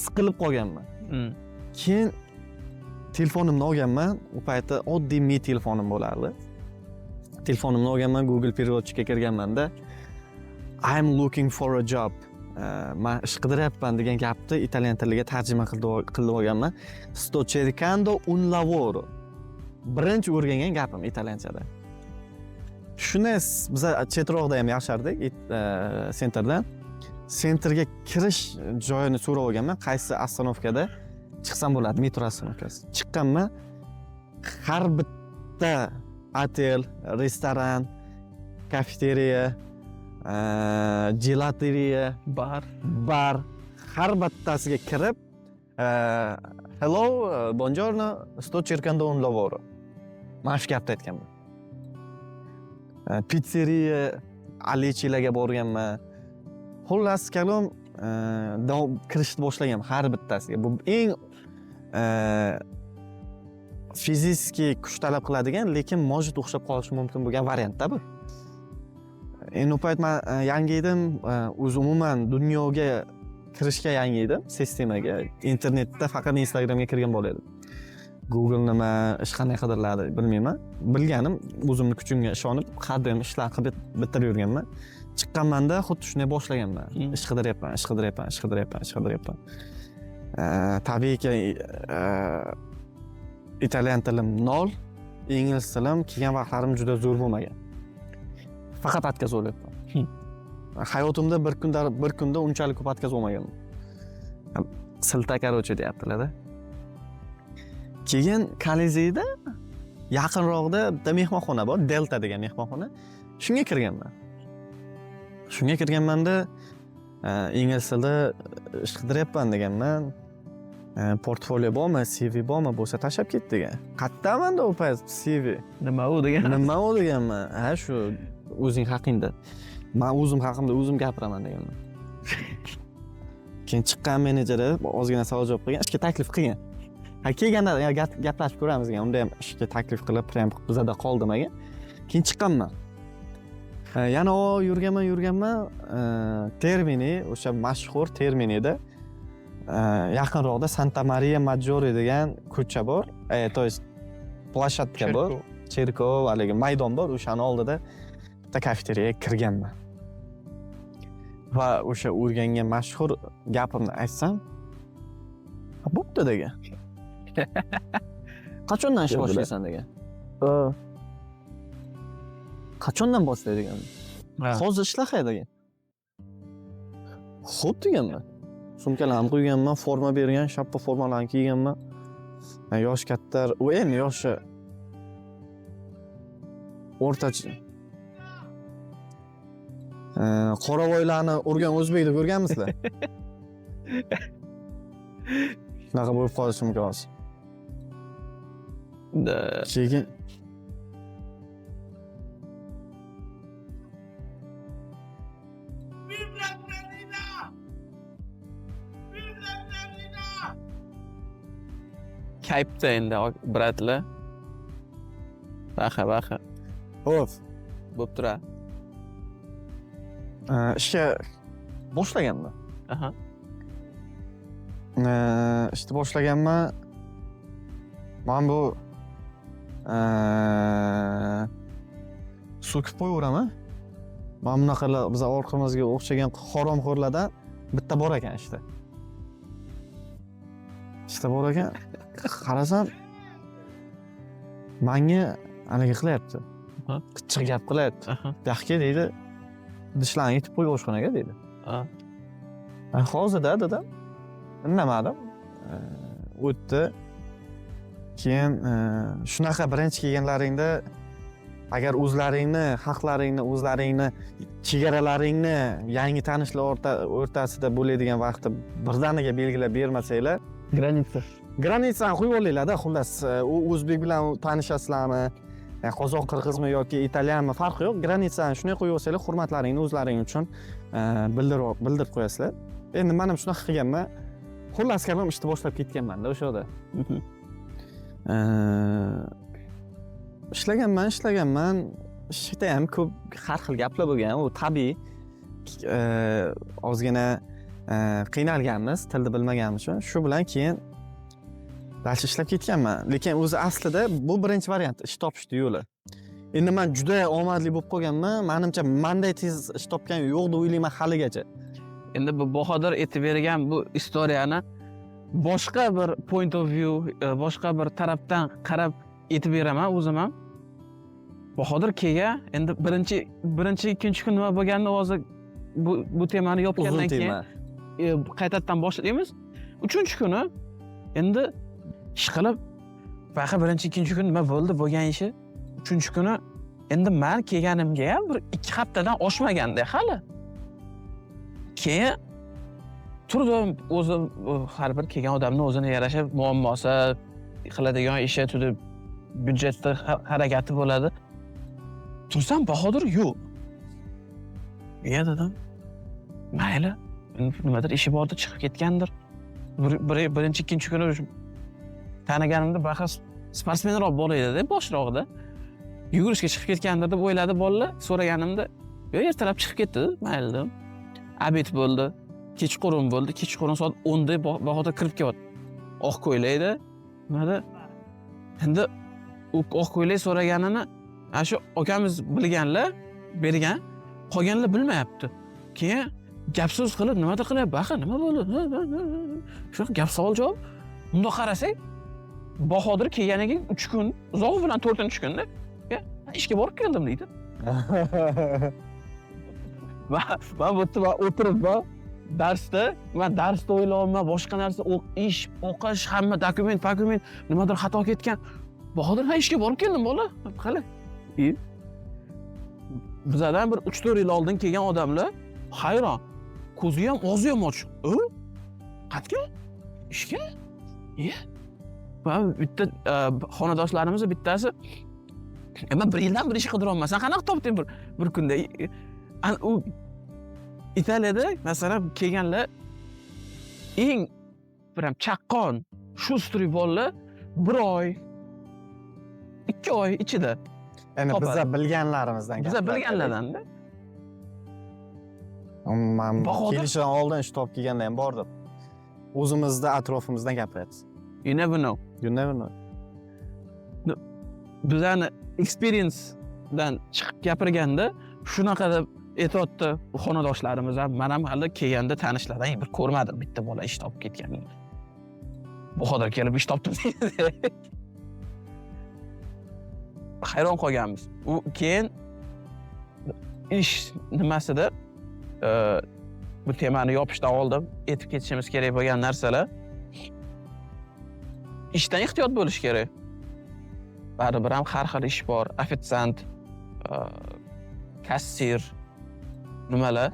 Speaker 1: siqilib qolganman. Keyin telefonimni olganman, u paytda oddiy Mi telefonim bo'lardi. Telefonimni olganman, Google переводчикка kirganman-da I'm looking for a job. Men ish qidiryapman degan gapni italyan tiliga tarjima qilib olganman. Sto cercando un lavoro. Birinchi o'rgangan gapim italyanchada. Shuni biz chetroqda ham yashardik, sentrdan. Sentrga kirish joyini so'rab olganman, qaysi ostanovkada chiqsam bo'ladi, metro ostanovkasi. Chiqqanman, har bitta otel, restoran, kafeteriya, gelateriya, bar har bittasiga kirib, hello, buongiorno, sto cercando un lavoro. Mana shu gapni aytganman. Pizzeriya, Alichilarga borganman. Xullas kalom kirishni boshlagan har bittasiga. Bu eng fiziki kuch talab qiladigan, lekin mojit o'xshab qolishi mumkin bo'lgan variantda bu. Endi u payt men yangi edim, o'zi umuman dunyoga kirishga yangi edim, sistemaga. Internetda faqat Instagramga kirgan bo'lardim. Google nima, ish qanday qidiriladi bilmayman. Bilganim, o'zimni kuchimga ishonib, qadam ishlar qilib bitirib yurganman. Chiqqanmanda xuddi shunday boshlaganman. Ish qidiryapman. Tabiiyki italyan tilim 0, ingliz tilim kelgan vaqtlarim juda zo'r bo'lmagan. Faqat atkaz olyapman. Hayotimda bir kunda unchalik ko'p atkaz olmaganman. Silta короче deyaptilar-da. Keyin Kolizeyda yaqinroqda bitta mehmonxona bor, Delta degan mehmonxona. Shunga kirganman. Shunga kirganmanda ingliz tilida ish qidiryapman deganman. Portfolio bormi, CV bormi, bo'lsa tashlab ket degan. Qayerdamanda u payt CV?
Speaker 2: Nima u
Speaker 1: deganman? Ha, shu o'zing haqingda. Men o'zim haqimda o'zim gapiraman deganman. Keyin chiqqan menejeri ozgina savol javob qilgan, ishga taklif qilgan. Ha, kelganda gaplashib ko'ramiz degan. Unda ham ishga taklif qilib, prям bizada qoldim aga. Keyin chiqqanman. Yana o yurganman, Termini, o'sha mashhur Terminida yaqinroqda Santa Maria Maggiore degan ko'cha bor. To есть plashatka bor, cherkov, haligi maydon bor, o'shani oldida bitta kafeteriyaga kirganman. Va o'sha o'rganga mashhur gapimni aytsam, bo'pti degan. Qachondan ish boshlaysan degan. Qachondan boshlaydigan? Hozir ishlahay degan. Xo'p deganman. Sumkalarni qo'yganman, forma bergan, shappa formalarni kiyganman. Yosh katta, u endi yoshi o'rtacha. Qoravoylarni urgan o'zbekni ko'rganmisizlar? Shunaqa bo'lib qolishi mumkin hozir. Keyin
Speaker 2: Kaypda endi bratlar. Baxa.
Speaker 1: Xo'p,
Speaker 2: Bo'p tura.
Speaker 1: ishga boshlaganman.
Speaker 2: Aha.
Speaker 1: Ishni boshlaganman. Men bu so'kib qo'yaveraman. Mana bunaqalar biz orqamizga o'xshagan haromxo'rlardan bitta bor ekan ishda. Ishda bor ekan. Qarasam menga haligi qilyapti. Qichiq gap qilyapti. Yaxki deydi. Dishlarni yetib qo'y oshxonaga deydi. Hozirda dedim. Indamadim. O'tdi. Keyin shunaqa birinchi kelganlaringda agar o'zlaringni haqlaringni, o'zlaringni chegaralaringni yangi tanishlar o'rtasida bo'ladigan vaqtda birdaniga belgilab bermasanglar, granitsani qo'yib olinglar-da, xullas. U o'zbek bilan tanishasizlarmi, qozoq, qirg'izmi yoki italyanmi farqi yo'q. Granitsani shunday qo'yib olsanglar, hurmatlaringni o'zlaring uchun bildirib qo'yasizlar. Endi men ham shunaqa qilganman. Xullas kalam ishni boshlab ketganman-da o'sha yerda. Ishlaganman. Ishda ham ko'p har xil gaplar bo'lgan. U tabiiy. Ozgina qiynalganmiz, tilni bilmaganimiz uchun. Shu bilan keyin dalcha ishlab ketganman. Lekin o'zi aslida bu birinchi variant ish topishni yo'li. Endi men juda omadli bo'lib qolganman. Menimcha menday tez ish topgan yo'q deb o'ylayman haligacha.
Speaker 2: Endi bu Bahodir aytib bergan bu istoriyani boshqa bir point of view, boshqa bir tarafdan qarab aytib beraman o'zim ham. Bahodir keyin endi birinchi ikkinchi kun nima bo'lganini hozir bu temani yopgandan keyin qaytadan boshlaymiz. Uchinchi kuni endi ish qilib, baqa birinchi ikkinchi kun nima bo'ldi bo'lgan ishi. Uchinchi kuni endi men kelganimga ham bir 2 haftadan oshmaganda hali. Keyin turdim, o'zim har bir kelgan odamning o'zini yarasha muammosi, qiladigan ishi, turib byudjetda harakati bo'ladi. Tursam Bahodir yo'q. Ya dedim. Mayli, nimadir ishi bordi, chiqib ketgandir. Birinchi ikkinchi kuni taniganimda bahas sportsmenroq bo'laydi deb boshroqda. Yugurishga chiqib ketgandir deb o'yladi bolalar. So'raganimda, "Yo'q, ertalab chiqib ketdi." Mayli dedim. Abit bo'ldi. Kechqurun bo'ldi. Kechqurun soat 10 da Bahodir kirib kelyapti. Oq ko'ylakda. Nimada? Endi u oq ko'ylak so'raganini shu akamiz bilganlar, bergan, qolganlar bilmayapti. Keyin gap so'z qilib, nimadir qilyapti, baqa nima bo'ldi? Shu gap savol javob. Unda qarasak, Bahodir kelganiga 3 kun, uzoq bilan 4-kunda ishga borib keldim deydi. Men bu yerda o'tirib darsda o'ylayapman, boshqa narsa ish, o'qish, hamma dokument, nimadir xato ketgan. Bahodir ishga borib keldim bola. Qala. Bizdan bir 3-4 yil oldin kelgan odamlar hayron. Ko'zi ham, og'zi ham ochiq. Qatga? Ishga? Va bitta xonadoshlarimizning bittasi men 1 yildan bir ish qidiryapman. Sen qanaqa topding bir kunda? U Italiyada masalan kelganlar eng biram chaqqon shu stri bolalar 1 oy 2 oy ichida.
Speaker 1: Endi biz bilganlarimizdan.
Speaker 2: Biz bilganlardan-da.
Speaker 1: Man
Speaker 2: Bahodir?
Speaker 1: kelishdan oldin ish topib kelganda ham bordim. O'zimizda atrofimizdan gapiryapmiz.
Speaker 2: You never know.
Speaker 1: You never know.
Speaker 2: Bizani experience-dan chiqib gapirganda shunaqa deb aytyapti xonadoshlarimiz ham. Men ham hali kelganda tanishlardan bir ko'rmadim bitta bola ish topib ketganini. Bahodir kelib ish topdim deydi. Hayron qolganmiz. U keyin ish nimasida bu temani yopishdan oldin aytib ketishimiz kerak bo'lgan narsalar ishdan ehtiyot bo'lish kerak. Baribir ham har xil ish bor. Ofitsiant, kassir, nimalar.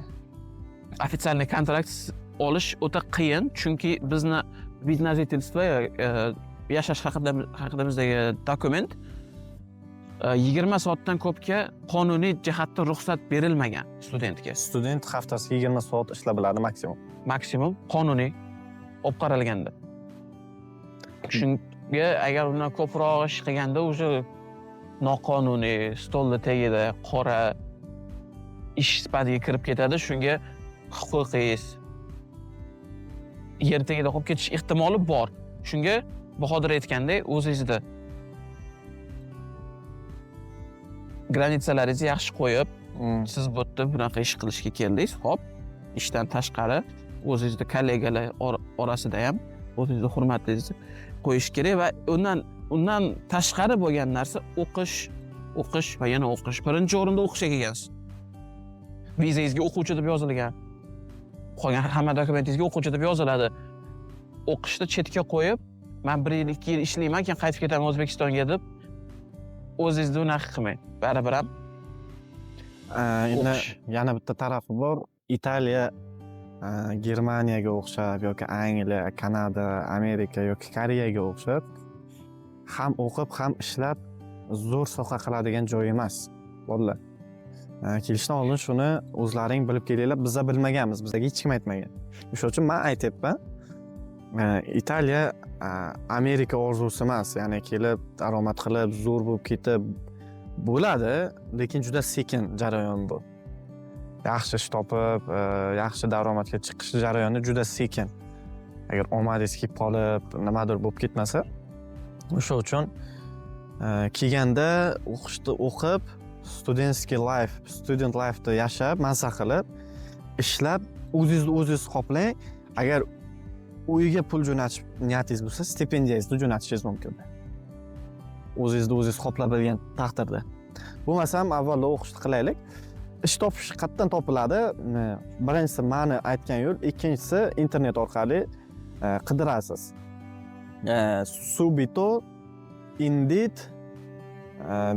Speaker 2: Ofitsialniy kontrakt olish o'ta qiyin, chunki bizni вид на жительство yashash haqidamizdagi dokument 20 soatdan ko'pga qonuniy jihatdan ruxsat berilmagan studentga.
Speaker 1: Student haftasiga 20 soat ishlab biladi maksimum.
Speaker 2: Maksimum qonuniy olib qaralganda. Shunga agar undan ko'proq ish qilganda o'sha noqonuniy, stolni tagida qora ish sifatiga kirib ketadi. Shunga huquqingiz yer tagida qolib ketish ehtimoli bor. Shunga Bahodir aytgandek, o'zingizda granitsalaringizni yaxshi qo'yib, siz bu yerda bunaqa ish qilishga keldingiz, hop, ishdan tashqari o'zingizda kollegalar orasida ham o'zingizni hurmatingizni qo'yish kerak va undan tashqari bo'lgan narsa o'qish va yana o'qish. Birinchi o'rinda o'qishga kelgansiz. Vizangizga o'quvchi deb yozilgan. Qolgan hamma dokumentingizga o'quvchi deb yoziladi. O'qishni chetga qo'yib, men 1 yil, 2 yil ishlayman, keyin qaytib ketaman O'zbekistonga deb o'zingizni unaqa qilmang. Baribir ham
Speaker 1: yana bitta tarafi bor. Italiya Germaniyaga o'xshab yoki Angliya, Kanada, Amerika yoki Koreyaga o'xshab ham o'qib, ham ishlab zo'r soha qiladigan joy emas. Bolalar. Kelishdan oldin shuni o'zlaring bilib kelinglar, biz bilmaganmiz, bizga hech kim aytmagan. O'sha uchun men aytayapman. Italiya Amerika orzusi emas, ya'ni kelib daromad qilib, zo'r bo'lib ketib bo'ladi, lekin juda sekin jarayon bu. Yaxshi ish topib, yaxshi daromadga chiqish jarayoni juda sekin. Agar omadingiz kelib qolib, nimadir bo'lib ketmasa, o'sha uchun kelganda o'qishni o'qib, student life'da yashab, mazza qilib, ishlab, o'zingizni qoplang. Agar uyiga pul jo'natish niyatingiz bo'lsa, stipendiyangizni jo'natishingiz mumkin. O'zingizni qoplab bilgan taqdirda. Bo'lmasa ham avvalo o'qishni qilaylik. Ish topish qayerdan topiladi? Birinchisi meni aytgan yo'l, ikkinchisi internet orqali qidirasiz. Subito, Indeed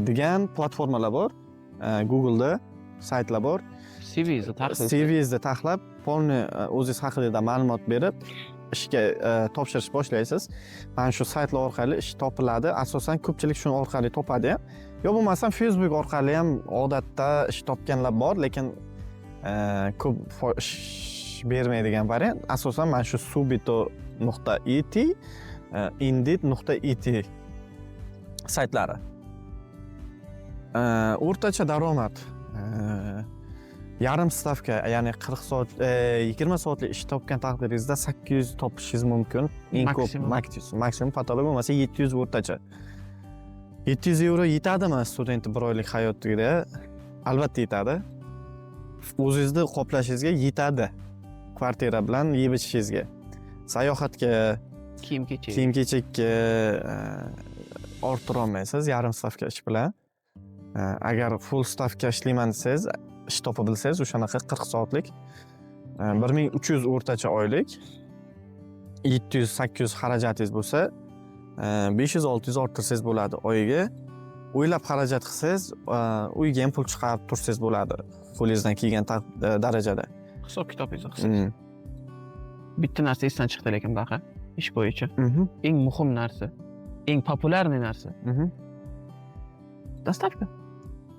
Speaker 1: degan platformalar bor. Google'da saytlar bor. CV'ni taxlab, polni o'zingiz haqida ma'lumot berib, ishga topshirish boshlaysiz. Mana shu saytlar orqali ish topiladi. Asosan ko'pchilik shuni orqali topadi ham. Yo bo'lmasam Facebook orqali ham odatda ish topganlar bor, lekin ko'p ish bermaydigan variant. Asosan mana shu subito.it, indeed.it saytlari. O'rtacha daromad yarim stavka, ya'ni 40 soat, 20 soatlik ish topgan taqdiringizda 800 topishingiz mumkin. Eng ko'p maksimum patolog bo'lmasa 700 o'rtacha. 700 euro yetadimi student bir oylik hayotiga? Albatta yetadi. O'zingizni qoplashingizga yetadi. Kvartira bilan yeb ichishingizga. Sayohatga, kiyim-kechakka orttira olmaysiz yarim stavka ish bilan. Agar full stavka ishlayman desangiz, ish topa bilsangiz, o'shanaqa 40 soatlik 1300 o'rtacha oylik 700-800 xarajatingiz bo'lsa, 500-600 orttirsangiz bo'ladi oyiga. O'ylab xarajat qilsangiz, uyga ham pul chiqarib tursangiz bo'ladi. Qo'lingizdan kelgan darajada.
Speaker 2: Hisob-kitobingizni qilsangiz. Bitta narsa esdan chiqdi lekin baqa ish bo'yicha. Eng muhim narsa, eng populyarniy narsa. Dastavka.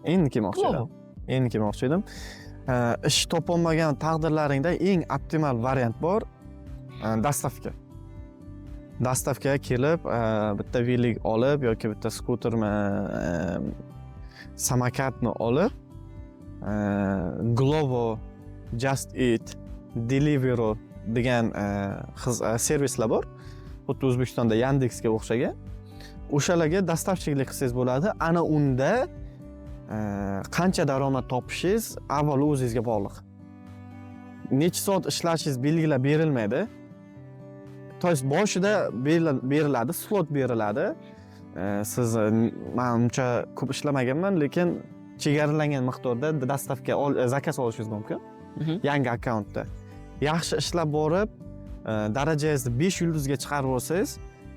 Speaker 2: Endi kelmoqchi edim. Ish topolmagan taqdirlaringda eng optimal variant bor, dastavka. Dastavkaga kelib, bitta velik olib yoki bitta skutermi, samokatni olib, Glovo
Speaker 1: Just Eat, Deliveroo degan servislar bor. Xuddi O'zbekistonda Yandexga o'xshagan. O'shalarga dastavchilik qilsangiz bo'ladi. Ana unda qancha daromad topishingiz avvalo o'zingizga bog'liq. Necha soat ishlashingiz belgilab berilmaydi. To есть boshida beriladi, slot beriladi. Siz men uncha ko'p ishlamaganman, lekin chegaralangan miqdorda dastavka zakaz olishingiz mumkin. Yangi akkauntda. Yaxshi ishlab borib, darajangizni 5 yulduzga chiqarib olsangiz,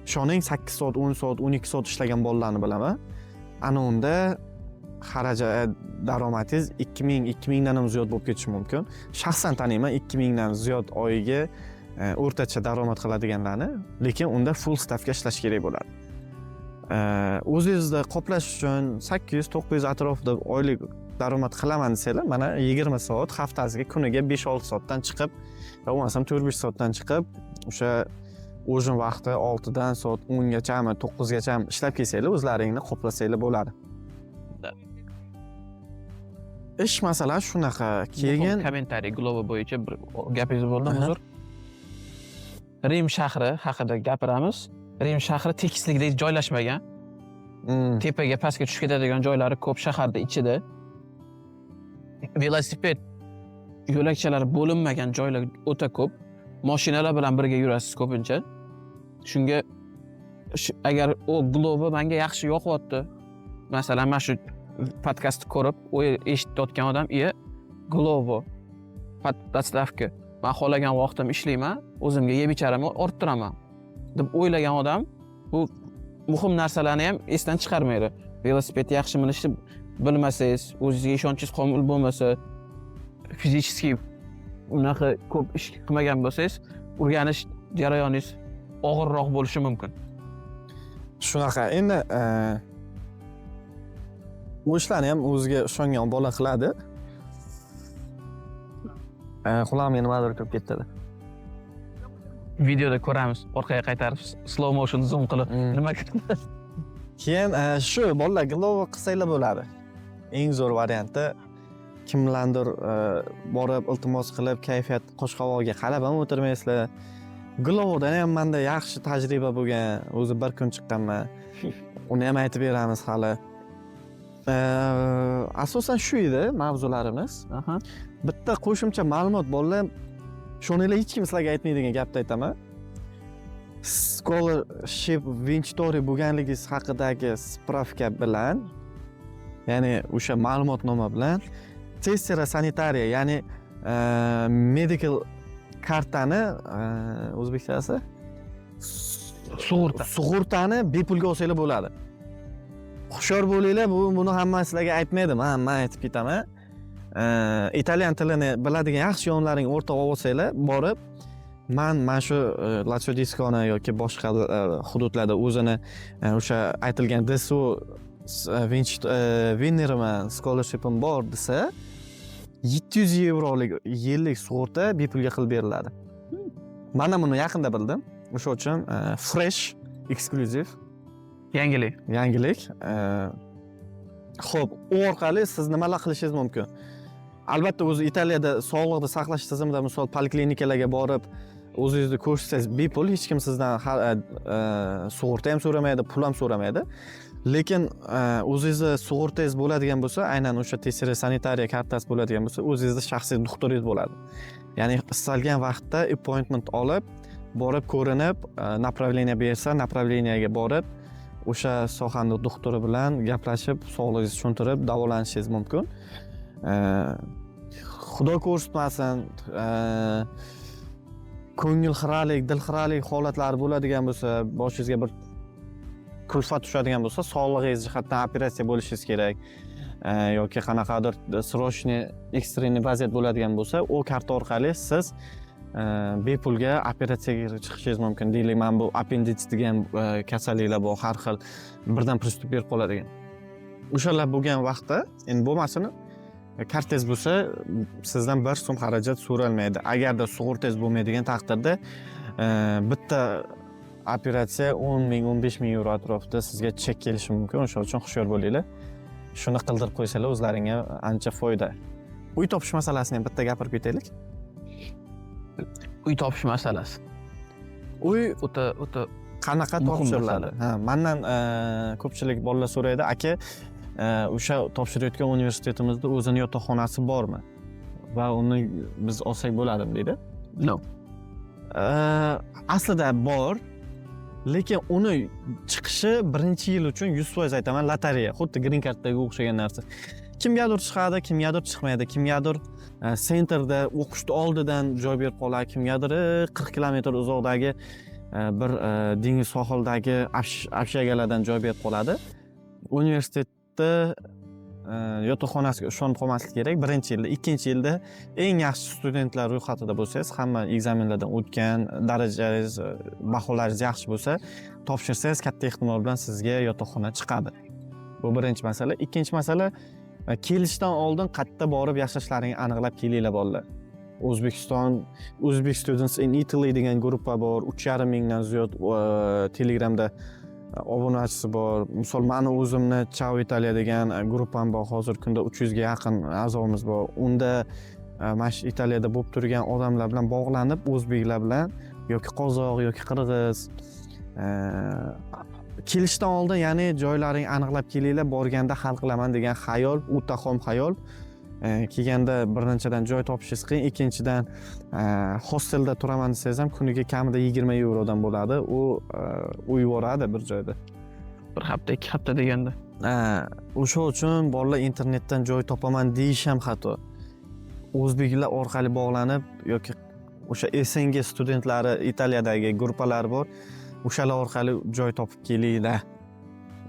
Speaker 1: ishoning 8 soat, 10 soat, 12 soat ishlagan bolalarni bilaman. Ana unda xarajat daromadingiz 2000 dan ham ziyod bo'lib ketishi mumkin. Shaxsan taniyman 2000 dan ziyod oyiga o'rtacha daromad qiladiganlarni, lekin unda full stavka ishlash kerak bo'ladi. O'zingizni qoplash uchun 800-900 atrofida oylik daromad qilaman desanglar, mana 20 soat haftasiga kuniga 5-6 soatdan chiqib, bo'lmasam 4-5 soatdan chiqib, o'sha o'zim vaqti 6 dan soat 10 gachami, 9 gachami ishlab kelsanglar, o'zlaringni qoplasanglar bo'ladi. Ish masalan shunaqa. Keyin
Speaker 2: kommentariy Glovo bo'yicha bir gapingiz bo'ldimi, uzr? Rim shahri haqida gapiramiz. Rim shahri tekislikda joylashmagan. Tepaga pastga tushib ketadigan joylari ko'p shaharda ichida. Velosiped yo'lakchalari bo'linmagan joylar o'ta ko'p. Mashinalar bilan birga yurasiz ko'pincha. Shunga agar o Glovo menga yaxshi yoqyapti. Masalan, mana shu podkastni ko'rib, eshitayotgan odam, Glovo dastavka. Men xohlagan vaqtim ishlayman, o'zimga yeb icharimni orttiraman deb o'ylagan odam bu muhim narsalarni ham esdan chiqarmaydi. Velosiped yaxshi minishni bilmasangiz, o'zingizga ishonchingiz komil bo'lmasa, fizически unaqa ko'p ish qilmagan bo'lsangiz, o'rganish jarayoningiz og'irroq bo'lishi mumkin.
Speaker 1: Shunaqa. Endi bu ishlarni ham o'ziga ishongan bola qiladi. Qulog'imga nimadir kirib ketdi.
Speaker 2: Videoda ko'ramiz, orqaga qaytarib slow motion zoom qilib nima kirdi.
Speaker 1: Keyin shu bolalar Glovo qilsanglar bo'ladi. Eng zo'r varianti kimlardir borib iltimos qilib kayfiyat qo'shqavoqga qarab ham o'tirmaysizlar. Glovodan ham menda yaxshi tajriba bo'lgan. O'zi bir kun chiqqanman. Uni ham aytib beramiz hali. Asosan shu edi mavzularimiz. Bitta qo'shimcha ma'lumot bolalar, shuninglar hech kim sizlarga aytmaydigan gapni aytaman. Scholarship Vinchtori bo'lganligingiz haqidagi spravka bilan, ya'ni o'sha ma'lumotnoma bilan testera sanitariya, ya'ni medical kartani o'zbekchasi sug'urtani bepulga olsanglar bo'ladi. Hushyor bo'linglar, buni hamma sizlarga aytmaydi, men aytib ketaman. Italyan tilini biladigan yaxshi yonlaring o'rtaga olsanglar, borib mana shu Lazio Diskoni yoki boshqa hududlarda o'zini o'sha aytilgan DSU winnerman, scholarshipim bor desa, 700 yevrolik yillik sug'urta bepulga qilib beriladi. Mana buni yaqinda bildim. O'sha uchun fresh, eksklyuziv yangilik. Xo'p, u orqali siz nimalar qilishingiz mumkin? Albatta, o'zi Italiyada sog'liqni saqlash tizimida misol poliklinikalarga borib o'zingizni ko'rsatsangiz bepul, hech kim sizdan sug'urta ham so'ramaydi, pul ham so'ramaydi. Lekin o'zingizni sug'urtangiz bo'ladigan bo'lsa, aynan o'sha testera sanitariya kartasi bo'ladigan bo'lsa, o'zingizni shaxsiy doktoringiz bo'ladi. Ya'ni istalgan vaqtda appointment olib, borib ko'rinib, направление bersa, направлениyaga borib, o'sha sohaning doktori bilan gaplashib, sog'lig'ingizni tushuntirib, davolanishingiz mumkin. Xudo ko'rsatmasin, ko'ngil xiralik, dil xiralik holatlari bo'ladigan bo'lsa, boshingizga bir kulfat tushadigan bo'lsa, sog'lig'ingiz jihatdan operatsiya bo'lishingiz kerak yoki qanaqadir срочный ekstreniy vaziyat bo'ladigan bo'lsa, u karta orqali siz bepulga operatsiyaga chiqishingiz mumkin. Deylik, men bu appendits degan kasalliklar bor, har xil birdan pristup berib qoladigan. O'shalar bo'lgan vaqtda, endi bo'lmasin, kartangiz bo'lsa, sizdan 1 so'm xarajat so'ralmaydi. Agarda sug'urtangiz bo'lmaydigan taqdirda bitta operatsiya 10 ming, 15 ming euro atrofida sizga chek kelishi mumkin. O'sha uchun hushyor bo'linglar. Shuni qildirib qo'ysalar, o'zlaringga ancha foyda. Uy topish masalasini ham bitta gapirib ketaylik.
Speaker 2: Uy topish masalasi.
Speaker 1: Uy
Speaker 2: O'ta
Speaker 1: qanaqa
Speaker 2: muhim
Speaker 1: topshiriladi?
Speaker 2: masala.
Speaker 1: Mendan ko'pchilik bolalar so'raydi, aka, o'sha topshirayotgan universitetimizda o'zini yotoqxonasi bormi? Va uni biz olsak bo'ladimi deydi.
Speaker 2: No.
Speaker 1: Aslida bor, lekin uni chiqishi birinchi yil uchun 100% aytaman lotereya, xuddi green karddagi o'xshagan narsa. Kimgadir chiqadi, kimgadir chiqmaydi, kimgadir sentrda o'qishni oldidan joy berib qoladi, kimgadir 40 kilometr uzoqdagi bir dengiz sohildagi общагаlardan joy berib qoladi. Universitetda yotoqxonasiga ishonib qolmaslik kerak. Birinchi yilda, ikkinchi yilda eng yaxshi studentlar ro'yxatida bo'lsangiz, hamma ekzamenlardan o'tgan, darajangiz, baholaringiz yaxshi bo'lsa, topshirsangiz katta ehtimol bilan sizga yotoqxona chiqadi. Bu birinchi masala. Ikkinchi masala, kelishdan oldin qayerda borib yashashlaringni aniqlab kelinglar bolalar. Uzbek Students in Italy degan gruppa bor, 3,5 mingdan ziyod Telegramda obunachisi bor. Misol, meni o'zimni Ciao Italia degan gruppam bor. Hozir kunda 300 ga yaqin a'zomiz bor. Unda mana shu Italiyada bo'lib turgan odamlar bilan bog'lanib, o'zbeklar bilan yoki qozoq yoki qirg'iz kelishdan oldin, ya'ni joylaring aniqlab kelinglar, borganda hal qilaman degan xayol, o'ta xom xayol. Kelganda birinchidan joy topishingiz qiyin, ikkinchidan hostelda turaman desangiz ham kuniga kamida 20 yevrodan bo'ladi. U uy boradi bir joyda.
Speaker 2: Bir hafta, 2 hafta deganda.
Speaker 1: O'sha uchun bolalar internetdan joy topaman deyish ham xato. O'zbeklar orqali bog'lanib yoki o'sha SNG studentlari Italiyadagi gruppalar bor. O'shalar orqali joy topib kelinglar.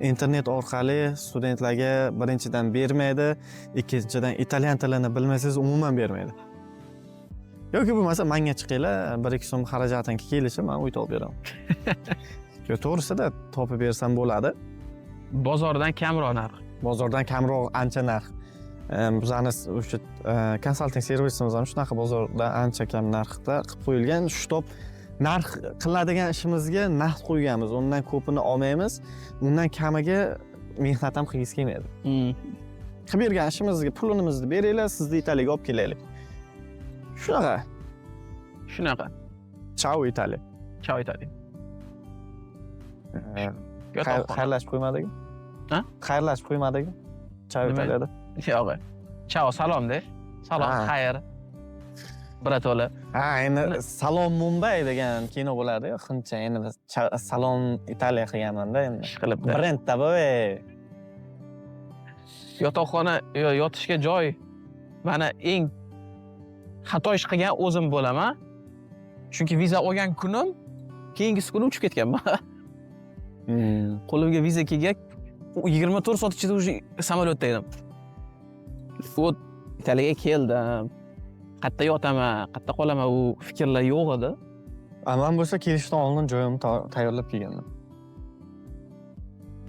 Speaker 1: Internet orqali studentlarga birinchidan bermaydi, ikkinchidan italyan tilini bilmasangiz umuman bermaydi. Yoki bo'lmasa menga chiqinglar, 1-2 so'm xarajatingiz kelishi, men uy topib beraman. Yo, to'g'risida topib bersam bo'ladi.
Speaker 2: Bozordan kamroq narx.
Speaker 1: Bozordan kamroq ancha narx. Bizani o'sha konsalting servisimiz ham shunaqa bozorda ancha kam narxda qilib qo'yilgan. Shu narx qiladigan ishimizga narx qo'yganmiz. Undan ko'pini olmaymiz. Undan kamiga mehnat ham qilgisi kelmaydi. Qilib bergan ishimizga pulimizni beringlar, sizni Italiyaga olib kelaylik.
Speaker 2: Shunaqa.
Speaker 1: Ciao Italiya.
Speaker 2: Ciao Italiya.
Speaker 1: Xayrlashib qo'ymadiki?
Speaker 2: Ha?
Speaker 1: Xayrlashib qo'ymadiki? Ciao Italiyada.
Speaker 2: Yo'q. Ciao, salom-de. Salom, xayr. Birato'la.
Speaker 1: Endi Salom Mumbai degan kino bo'ladi-yu, hindcha. Endi Salom Italiya qilganman-da endi.
Speaker 2: Ishqilibdi.
Speaker 1: Brendda bu.
Speaker 2: Yotoqxona, yotishga joy. Mana eng xato ish qilgan o'zim bo'laman. Chunki viza olgan kunim keyingisi kuni uchib ketganman. Qo'limga viza kelgan 24 soat ichida уже samolyotda edim. U Italiyaga keldim. Qayerda yotaman, qayerda qolaman, u fikrlar yo'q edi.
Speaker 1: Men bo'lsa kelishdan oldin joyimni tayyorlab kelgandim.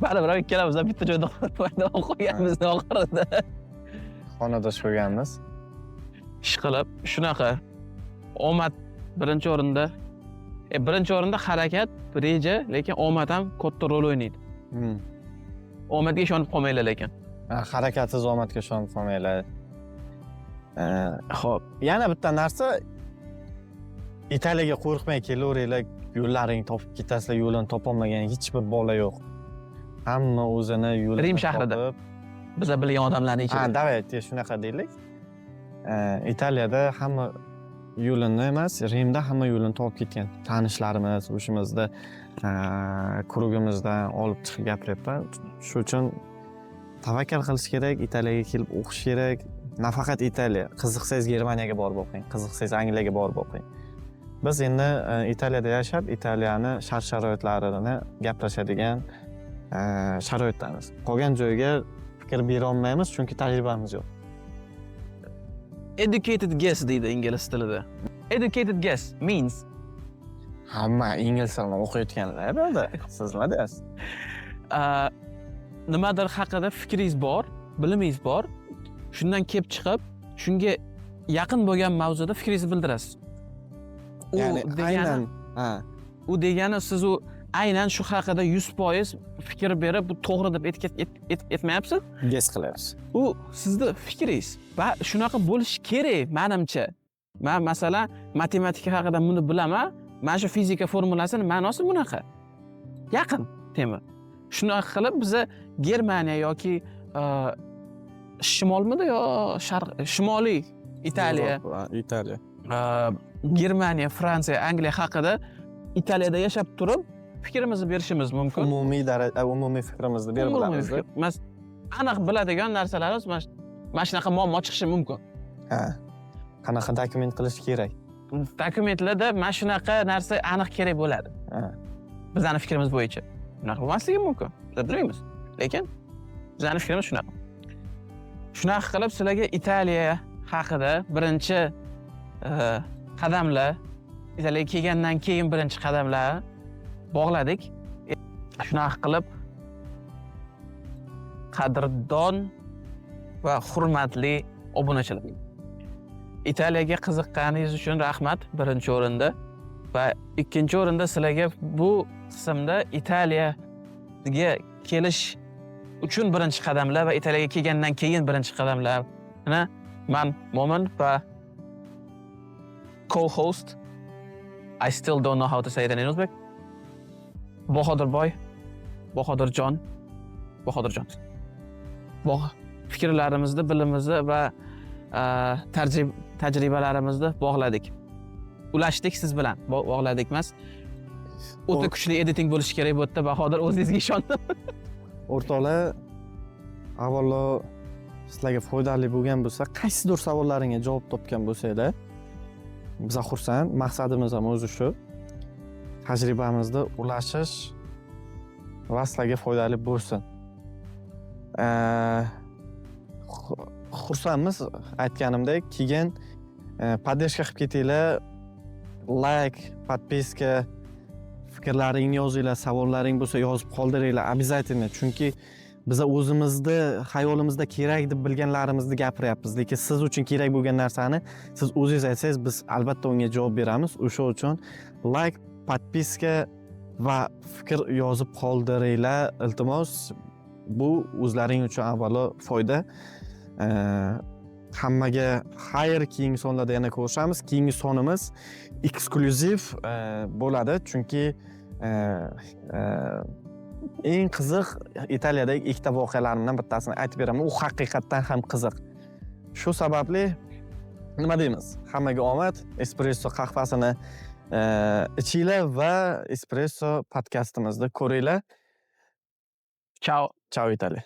Speaker 2: Baribir ikkalamiz ham bitta joyda qo'yganmiz oxirida.
Speaker 1: Xonada qo'yganmiz.
Speaker 2: Ish qilib, shunaqa omad birinchi o'rinda. Birinchi o'rinda harakat, reja, lekin omad ham katta rol o'ynaydi. Omadga ishonib qolmanglar lekin.
Speaker 1: Harakatsiz omadga ishonib qolmanglar. Xo'p, yana bitta narsa, Italiyaga qo'rqmay kelaveringlar, yo'llaring topib ketasizlar, yo'lini topolmagan hech bir bola yo'q. Hamma o'zini yo'lini
Speaker 2: Rim shahrida. Biza bilgan odamlarning ichida.
Speaker 1: Давайте shunaqa deylik. Italiyada hamma yo'lini emas, Rimda hamma yo'lini topib ketgan. Tanishlarimiz, o'shimizda kurugimizdan olib chiqib gapiryapman. Shu uchun tavakkal qilish kerak, Italiyaga kelib o'qish kerak. Nafaqat Italiya, qiziqsangiz Germaniyaga borib o'qing, qiziqsangiz Angliyaga borib o'qing. Biz endi Italiyada yashab, Italiyani shart-sharoitlarini gaplashadigan sharoitdamiz. Qolgan joyga fikr bera olmaymiz, chunki tajribamiz yo'q.
Speaker 2: Educated guess deydi ingliz tilida. Educated guess means
Speaker 1: hamma ingliz tilini o'qiyotganlar bo'ldi. Siz nima deysiz?
Speaker 2: Nimadir haqida fikringiz bor, bilimingiz bor. Shundan kelib chiqib, shunga yaqin bo'lgan mavzuda fikringizni bildirasiz.
Speaker 1: Ya'ni aynan
Speaker 2: u degani siz u aynan shu haqida 100% fikr berib, bu to'g'ri deb aytmayapsiz.
Speaker 1: Guess qilyapsiz.
Speaker 2: U sizni fikringiz va shunaqa bo'lishi kerak menimcha. Men masalan matematika haqida buni bilaman. Mana shu fizika formulasini ma'nosi bunaqa. Yaqin tema. Shunaqa qilib biza Germaniya yoki shimolmidi yo shimoliy Italiya,
Speaker 1: Italiya.
Speaker 2: Germaniya, Fransiya, Angliya haqida Italiyada yashab turib fikrimizni berishimiz mumkin.
Speaker 1: Umumiy fikrimizni berib olamiz.
Speaker 2: Mas aniq biladigan narsalarimiz mana shunaqa muammo chiqishi mumkin.
Speaker 1: Ha. Qanaqa dokument qilish kerak?
Speaker 2: Dokumentlarda mana shunaqa narsa aniq kerak bo'ladi.
Speaker 1: Ha.
Speaker 2: Bizning fikrimiz bo'yicha. Bunaqa bo'lmasligi mumkin. Biz bilmaymiz. Lekin bizning fikrimiz shunaqa. Shunaqa qilib sizlarga Italiya haqida birinchi qadamlar, Italiyaga kelgandan keyin birinchi qadamlar bog'ladik. Shunaqa qilib qadrdon va hurmatli obunachilar. Italiyaga qiziqqaningiz uchun rahmat birinchi o'rinda va ikkinchi o'rinda sizlarga bu qismda Italiyaga kelish uchun birinchi qadamlar va Italiyaga kelgandan keyin birinchi qadamlarni men Mo'min va co-host, I still don't know how to say it in Uzbek, Bahodirboy, Bahodirjon. Fikrlarimizni, bilimimizni va tajribalarimizni bog'ladik. Ulashdik siz bilan. Bog'ladik emas. O'ta kuchli editing bo'lishi kerak bu yerda. Bahodir o'zingizga ishondim.
Speaker 1: O'rtoqlar, avvalo sizlarga foydali bo'lgan bo'lsa, qaysidir savollaringga javob topgan bo'lsanglar, biz xursand. Maqsadimiz ham o'zi shu. Tajribamizni ulashish va sizlarga foydali bo'lsin. Xursandmiz, aytganimdek, keyin podдержка qilib ketinglar. Like, podpiska, fikrlaringni yozinglar, savollaring bo'lsa yozib qoldiringlar, обязательно. Chunki biz o'zimizni hayolimizda kerak deb bilganlarimizni gapiryapmiz, lekin siz uchun kerak bo'lgan narsani siz o'zingiz aytsangiz, biz albatta unga javob beramiz. O'sha uchun like, podpiska va fikr yozib qoldiringlar, iltimos. Bu o'zlaring uchun avvalo foyda. Hammaga xayr, keyingi sonlarda yana ko'rishamiz. Keyingi sonimiz eksklyuziv bo'ladi, chunki eng qiziq Italiyadagi ikkita voqealarimdan bittasini aytib beraman. U haqiqatdan ham qiziq. Shu sababli nima deymiz? Hammaga omad. Espresso qahvasini ichinglar va Espresso podkastimizni ko'ringlar.
Speaker 2: Ciao.
Speaker 1: Ciao Italiya.